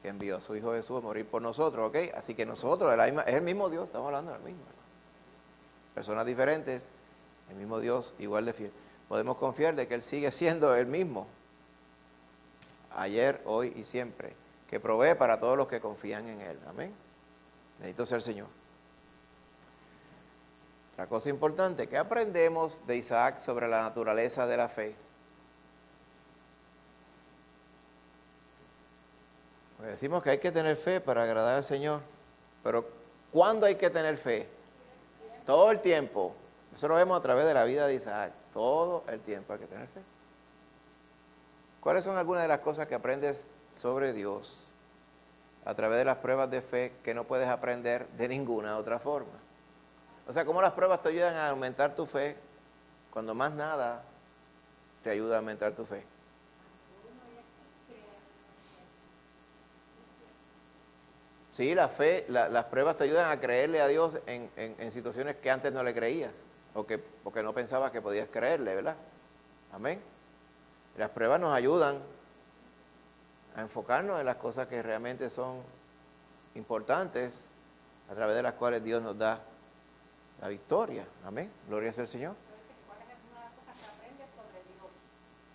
que envió a su Hijo Jesús a morir por nosotros, ¿ok? Así que nosotros, es el mismo Dios, estamos hablando del mismo. Personas diferentes, el mismo Dios igual de fiel. Podemos confiar de que Él sigue siendo el mismo, ayer, hoy y siempre, que provee para todos los que confían en Él. Amén. Bendito sea el Señor. Otra cosa importante, ¿qué aprendemos de Isaac sobre la naturaleza de la fe? Pues decimos que hay que tener fe para agradar al Señor, pero ¿cuándo hay que tener fe? Todo el tiempo. Eso lo vemos a través de la vida de Isaac. Todo el tiempo hay que tener fe. ¿Cuáles son algunas de las cosas que aprendes sobre Dios a través de las pruebas de fe que no puedes aprender de ninguna otra forma? O sea, ¿cómo las pruebas te ayudan a aumentar tu fe cuando más nada te ayuda a aumentar tu fe? Sí, la fe, las pruebas te ayudan a creerle a Dios en situaciones que antes no le creías o que porque no pensabas que podías creerle, ¿verdad? Amén. Las pruebas nos ayudan a enfocarnos en las cosas que realmente son importantes, a través de las cuales Dios nos da la victoria. Amén. Gloria sea al Señor.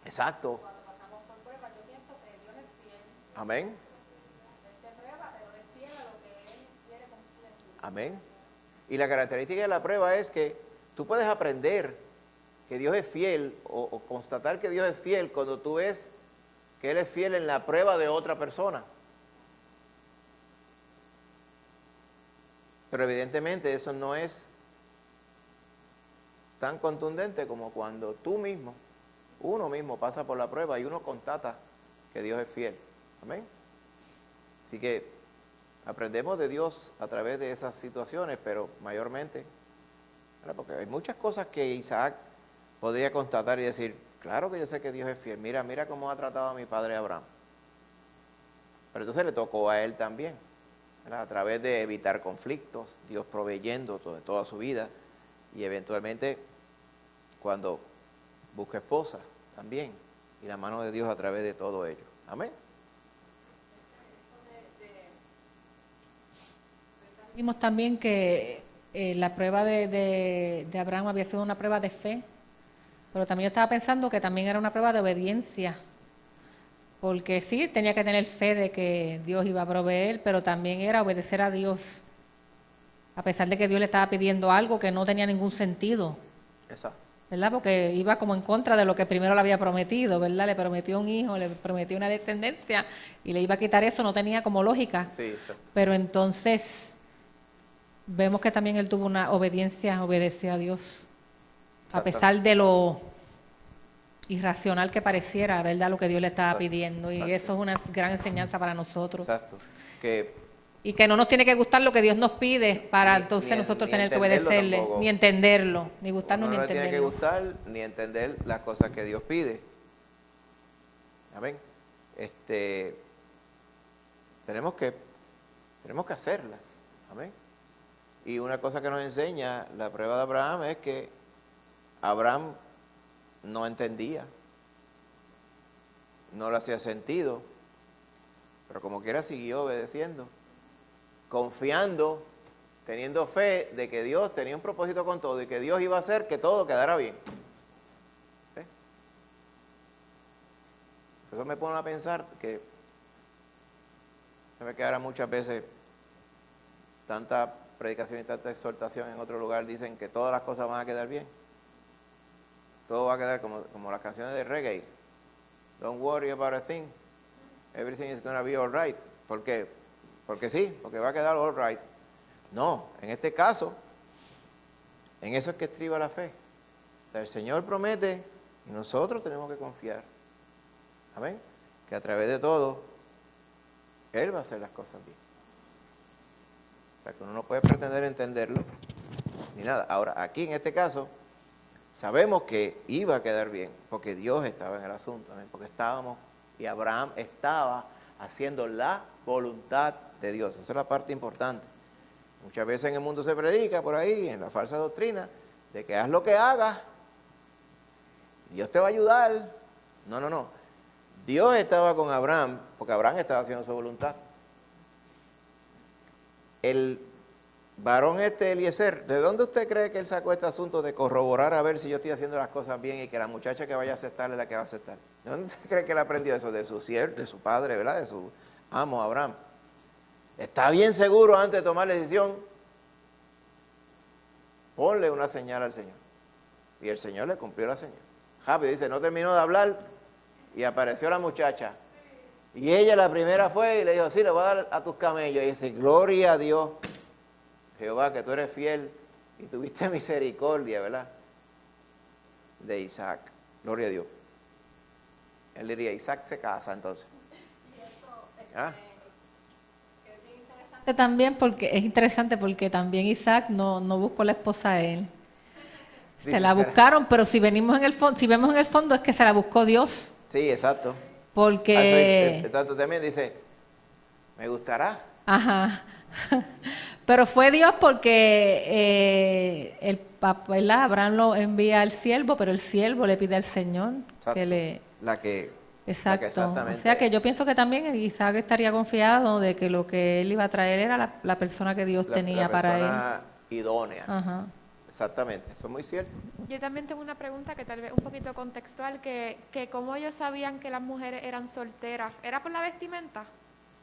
Exacto. Amén. Amén. Y la característica de la prueba es que tú puedes aprender que Dios es fiel o constatar que Dios es fiel cuando tú ves que Él es fiel en la prueba de otra persona. Pero evidentemente eso no es tan contundente como cuando uno mismo pasa por la prueba y uno constata que Dios es fiel. Amén. Así que aprendemos de Dios a través de esas situaciones, pero mayormente, ¿verdad? Porque hay muchas cosas que Isaac podría constatar y decir, claro que yo sé que Dios es fiel, mira cómo ha tratado a mi padre Abraham. Pero entonces le tocó a él también, ¿verdad? A través de evitar conflictos, Dios proveyendo toda su vida y eventualmente cuando busca esposa también, y la mano de Dios a través de todo ello. Amén. Vimos también que la prueba de Abraham había sido una prueba de fe, pero también yo estaba pensando que también era una prueba de obediencia, porque sí, tenía que tener fe de que Dios iba a proveer, pero también era obedecer a Dios, a pesar de que Dios le estaba pidiendo algo que no tenía ningún sentido. Exacto. ¿verdad? Porque iba como en contra de lo que primero le había prometido, ¿verdad? Le prometió un hijo, le prometió una descendencia y le iba a quitar eso, no tenía como lógica. Sí, exacto. Pero entonces vemos que también él tuvo una obediencia, obedeció a Dios. A pesar de lo irracional que pareciera, ¿verdad? Lo que Dios le estaba Exacto, pidiendo. Y exacto. eso es una gran enseñanza para nosotros. Exacto. Que Y que no nos tiene que gustar lo que Dios nos pide para entonces ni nosotros ni tener que entenderlo obedecerle, tampoco. ni entenderlo, ni gustarnos uno ni no le tiene que entenderlo. gustar ni entender las cosas que Dios pide. Amén. Tenemos que hacerlas. Amén. Y una cosa que nos enseña la prueba de Abraham es que Abraham no entendía, no le hacía sentido, pero como quiera siguió obedeciendo, confiando, teniendo fe de que Dios tenía un propósito con todo y que Dios iba a hacer que todo quedara bien. ¿Eh? Eso me pone a pensar que se me quedará muchas veces tanta predicación y tanta exhortación en otro lugar, dicen que todas las cosas van a quedar bien. Todo va a quedar como las canciones de reggae. Don't worry about a thing. Everything is going to be all right. ¿Por qué? Porque sí, porque va a quedar all right. No, en este caso, en eso es que estriba la fe. O sea, el Señor promete y nosotros tenemos que confiar. Amén. Que a través de todo, Él va a hacer las cosas bien. O sea, que uno no puede pretender entenderlo ni nada. Ahora, aquí en este caso, sabemos que iba a quedar bien, porque Dios estaba en el asunto, ¿no? Porque y Abraham estaba haciendo la voluntad de Dios. Esa es la parte importante. Muchas veces en el mundo se predica por ahí, en la falsa doctrina, de que haz lo que hagas, Dios te va a ayudar. No. Dios estaba con Abraham, porque Abraham estaba haciendo su voluntad. El varón Eliezer, ¿de dónde usted cree que él sacó este asunto de corroborar a ver si yo estoy haciendo las cosas bien y que la muchacha que vaya a aceptar es la que va a aceptar? ¿De dónde usted cree que él aprendió eso? De su padre, ¿verdad? De su amo Abraham. Está bien seguro antes de tomar la decisión, ponle una señal al Señor. Y el Señor le cumplió la señal. Rápido, dice, no terminó de hablar y apareció la muchacha. Y ella la primera fue y le dijo, sí, le voy a dar a tus camellos. Y dice, gloria a Dios, Jehová, que tú eres fiel y tuviste misericordia, ¿verdad? De Isaac. Gloria a Dios. Él diría, Isaac se casa entonces. ¿Ah? También porque es interesante porque también Isaac no buscó la esposa a él. Se la buscaron, pero si vemos en el fondo es que se la buscó Dios. Sí, exacto. Porque Tanto también dice, me gustará. ajá. Pero fue Dios porque el papá, ¿verdad? Abraham lo envía al siervo, pero el siervo le pide al Señor Exacto. que le... Exacto. Exactamente. O sea que yo pienso que también Isaac estaría confiado de que lo que él iba a traer era la persona que Dios tenía para él. La persona idónea. Ajá. Exactamente, eso es muy cierto. Yo también tengo una pregunta que tal vez un poquito contextual, que cómo ellos sabían que las mujeres eran solteras. ¿Era por la vestimenta?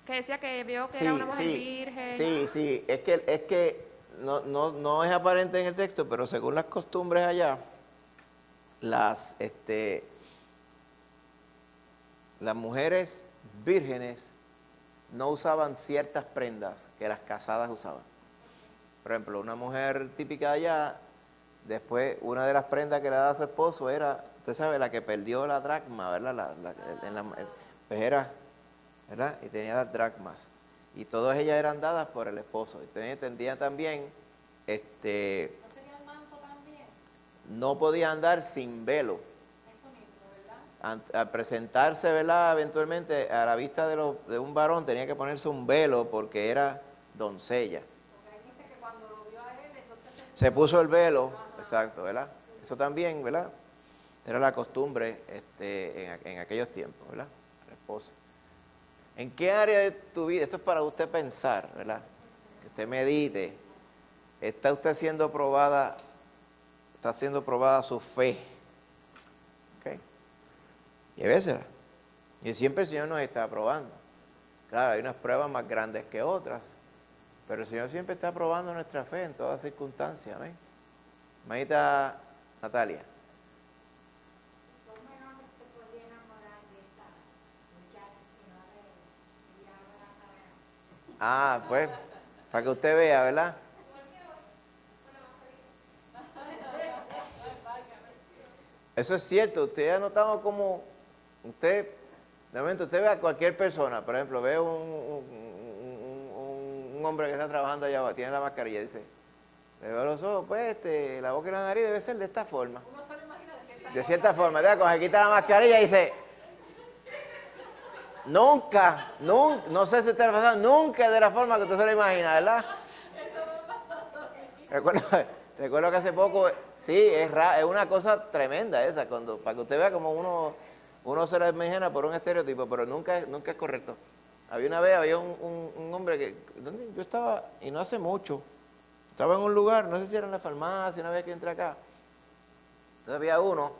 Que decía que vio que era una mujer virgen. Sí, es que no es aparente en el texto, pero según las costumbres allá, las mujeres vírgenes no usaban ciertas prendas que las casadas usaban. Por ejemplo, una mujer típica allá, después una de las prendas que le daba a su esposo era, usted sabe, la que perdió la dracma, ¿verdad? Pues era, ¿verdad? Y tenía las dracmas. Y todas ellas eran dadas por el esposo. Y tendría también, no podía andar sin velo. Al presentarse, ¿verdad? Eventualmente a la vista de un varón tenía que ponerse un velo porque era doncella. Se puso el velo, exacto, ¿verdad? Eso también, ¿verdad? Era la costumbre en aquellos tiempos, ¿verdad? La esposa. ¿En qué área de tu vida? Esto es para usted pensar, ¿verdad? Que usted medite. ¿Está usted siendo probada? ¿Está siendo probada su fe? ¿Ok? Y a veces, y siempre el Señor nos está probando. Claro, hay unas pruebas más grandes que otras, pero el Señor siempre está probando nuestra fe en todas circunstancias. ¿Amén? Manita Natalia, Ah, pues, para que usted vea, ¿verdad? Eso es cierto. Usted ha notado como usted, de momento, usted ve a cualquier persona, por ejemplo, ve un hombre que está trabajando allá abajo, tiene la mascarilla, dice, le veo los ojos, pues, la boca y la nariz debe ser de esta forma. De cierta forma, ¿verdad? Cuando se quita la mascarilla dice, nunca, no sé si usted lo ha pasado, nunca es de la forma que usted se lo imagina, ¿verdad? Recuerdo que hace poco, sí, es una cosa tremenda esa, para que usted vea como uno se la imagina por un estereotipo, pero nunca es correcto. Había un hombre que, ¿dónde? Yo estaba, y no hace mucho, estaba en un lugar, no sé si era en la farmacia, una vez que entré acá, entonces había uno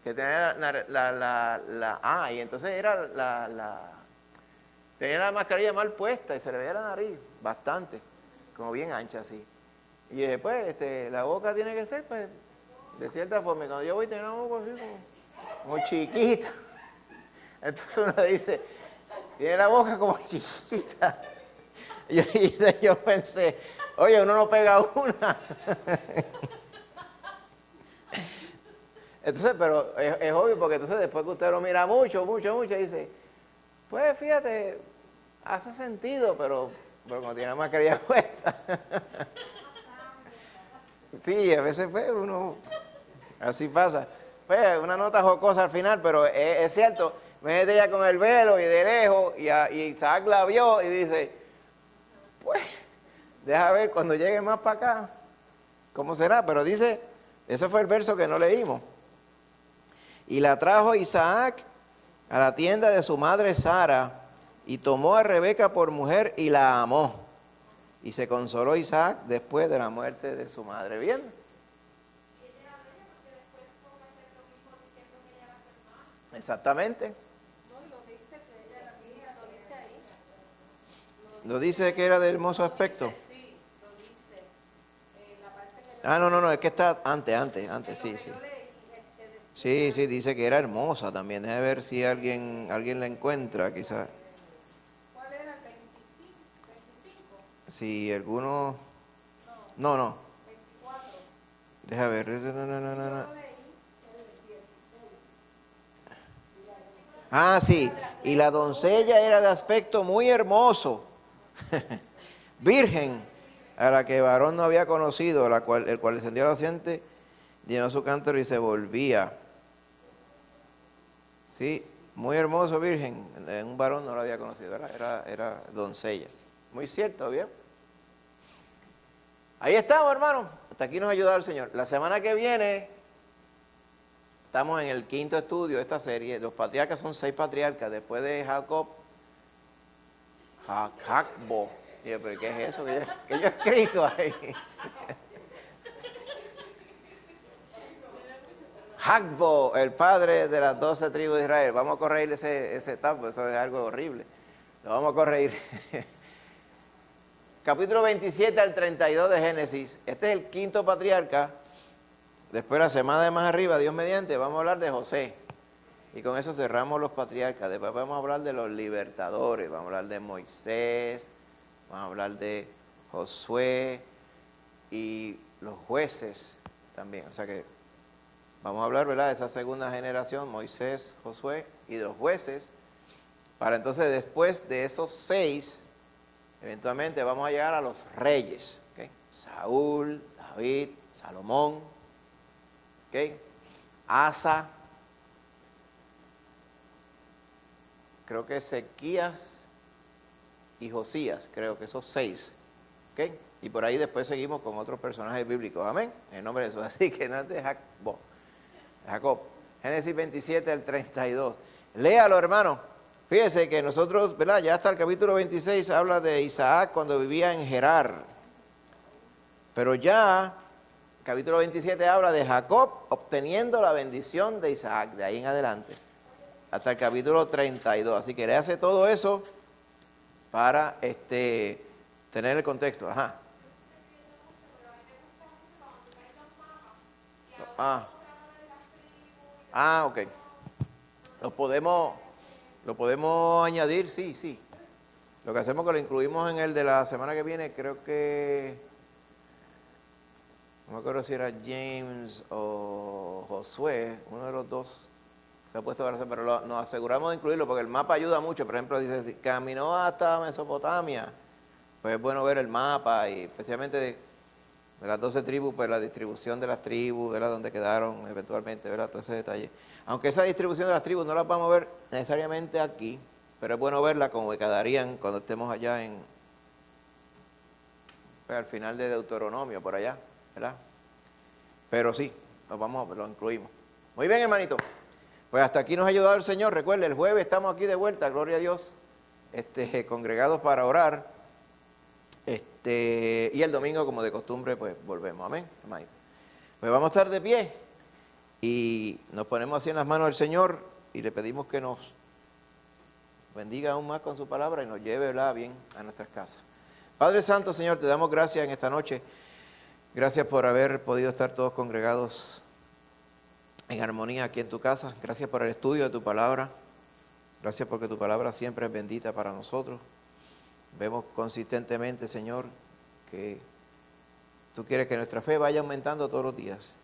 que tenía y entonces era tenía la mascarilla mal puesta y se le veía la nariz bastante, como bien ancha así. Y dije, pues, la boca tiene que ser, pues, de cierta forma. Y cuando yo voy, tenía una boca así como chiquita. Entonces uno dice, tiene la boca como chiquita. Y yo pensé, oye, uno no pega una. Entonces, pero es obvio, porque entonces después que usted lo mira mucho, dice, pues fíjate, hace sentido, pero cuando tiene la mascarilla puesta. Sí, a veces pues uno, así pasa. Pues una nota jocosa al final, pero es cierto, me ella con el velo y de lejos, y Isaac la vio y dice, pues, deja ver cuando llegue más para acá, cómo será. Pero dice, ese fue el verso que no leímos. Y la trajo Isaac a la tienda de su madre Sara, y tomó a Rebeca por mujer y la amó. Y se consoló Isaac después de la muerte de su madre. ¿Bien? Exactamente. Lo dice que era de hermoso aspecto. Ah, no, es que está antes, sí. Sí, dice que era hermosa también. Déjame ver si alguien la encuentra, quizás. ¿Cuál era? ¿25? Si alguno... No. 24. Deja ver. No. Ah, sí. Y la doncella era de aspecto muy hermoso. Virgen, a la que varón no había conocido, el cual descendió a la naciente, llenó su cántaro y se volvía. Sí, muy hermoso, virgen. Un varón no lo había conocido, era doncella. Muy cierto, ¿bien? Ahí estamos, hermano. Hasta aquí nos ha ayudado el Señor. La semana que viene estamos en el 5º estudio de esta serie. Los patriarcas son 6 patriarcas. Después de Jacob, Jacbo. Y yo, ¿pero qué es eso que yo he escrito ahí? Jacbo, el padre de las 12 tribus de Israel. Vamos a corregir ese tapo, eso es algo horrible. Lo vamos a corregir. Capítulo 27 al 32 de Génesis. Este es el 5º patriarca. Después, la semana de más arriba, Dios mediante, vamos a hablar de José. Y con eso cerramos los patriarcas. Después vamos a hablar de los libertadores. Vamos a hablar de Moisés. Vamos a hablar de Josué. Y los jueces también. O sea que vamos a hablar, ¿verdad?, de esa segunda generación, Moisés, Josué y de los jueces. Para entonces, después de esos 6, eventualmente vamos a llegar a los reyes. ¿Okay? Saúl, David, Salomón, ¿okay? Asa, creo que Ezequías y Josías, creo que esos 6. ¿Okay? Y por ahí después seguimos con otros personajes bíblicos. Amén. En nombre de Jesús. Así que no es de Jacob. Génesis 27 al 32. Léalo, hermano. Fíjese que nosotros, ¿verdad? Ya hasta el capítulo 26 habla de Isaac cuando vivía en Gerar. Pero ya, capítulo 27 habla de Jacob obteniendo la bendición de Isaac, de ahí en adelante. Hasta el capítulo 32. Así que léase todo eso para tener el contexto. Ajá. Ok. Lo podemos añadir, sí. Lo que hacemos es que lo incluimos en el de la semana que viene, creo que, no me acuerdo si era James o Josué, uno de los dos se ha puesto a hacer, pero nos aseguramos de incluirlo porque el mapa ayuda mucho. Por ejemplo, dice, si caminó hasta Mesopotamia, pues es bueno ver el mapa y especialmente de las 12 tribus, pues la distribución de las tribus, ¿verdad? Donde quedaron eventualmente, ¿verdad? Todo ese detalle. Aunque esa distribución de las tribus no la vamos a ver necesariamente aquí, pero es bueno verla como quedarían cuando estemos allá pues, al final de Deuteronomio, por allá, ¿verdad? Pero sí, lo incluimos. Muy bien, hermanito. Pues hasta aquí nos ha ayudado el Señor. Recuerde, el jueves estamos aquí de vuelta, gloria a Dios, congregados para orar. Y el domingo, como de costumbre, pues volvemos. Amén, hermanito. Pues vamos a estar de pie y nos ponemos así en las manos del Señor y le pedimos que nos bendiga aún más con su palabra y nos lleve, ¿verdad?, bien a nuestras casas. Padre Santo, Señor, te damos gracias en esta noche. Gracias por haber podido estar todos congregados en armonía aquí en tu casa. Gracias por el estudio de tu palabra. Gracias porque tu palabra siempre es bendita para nosotros. Vemos consistentemente, Señor, que tú quieres que nuestra fe vaya aumentando todos los días,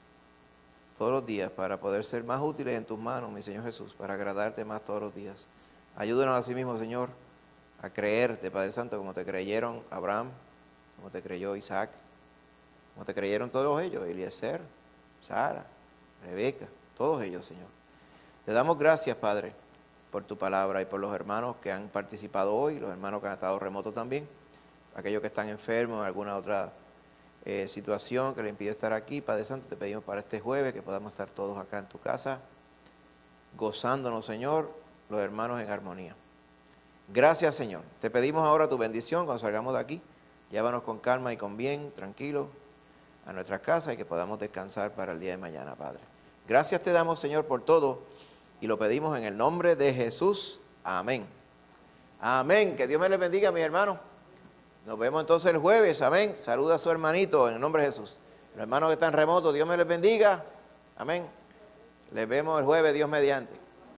para poder ser más útiles en tus manos, mi Señor Jesús, para agradarte más todos los días. Ayúdanos a sí mismo, Señor, a creerte, Padre Santo, como te creyeron Abraham, como te creyó Isaac, como te creyeron todos ellos, Eliezer, Sara, Rebeca, todos ellos, Señor. Te damos gracias, Padre, por tu palabra y por los hermanos que han participado hoy, los hermanos que han estado remotos también, aquellos que están enfermos en alguna otra situación que les impide estar aquí. Padre Santo, te pedimos para este jueves que podamos estar todos acá en tu casa, gozándonos, Señor, los hermanos en armonía. Gracias, Señor. Te pedimos ahora tu bendición cuando salgamos de aquí. Llévanos con calma y con bien, tranquilo, a nuestras casas y que podamos descansar para el día de mañana, Padre. Gracias te damos, Señor, por todo y lo pedimos en el nombre de Jesús. Amén. Amén. Que Dios me les bendiga, mis hermanos. Nos vemos entonces el jueves. Amén. Saluda a su hermanito en el nombre de Jesús. Los hermanos que están remotos, Dios me les bendiga. Amén. Les vemos el jueves, Dios mediante.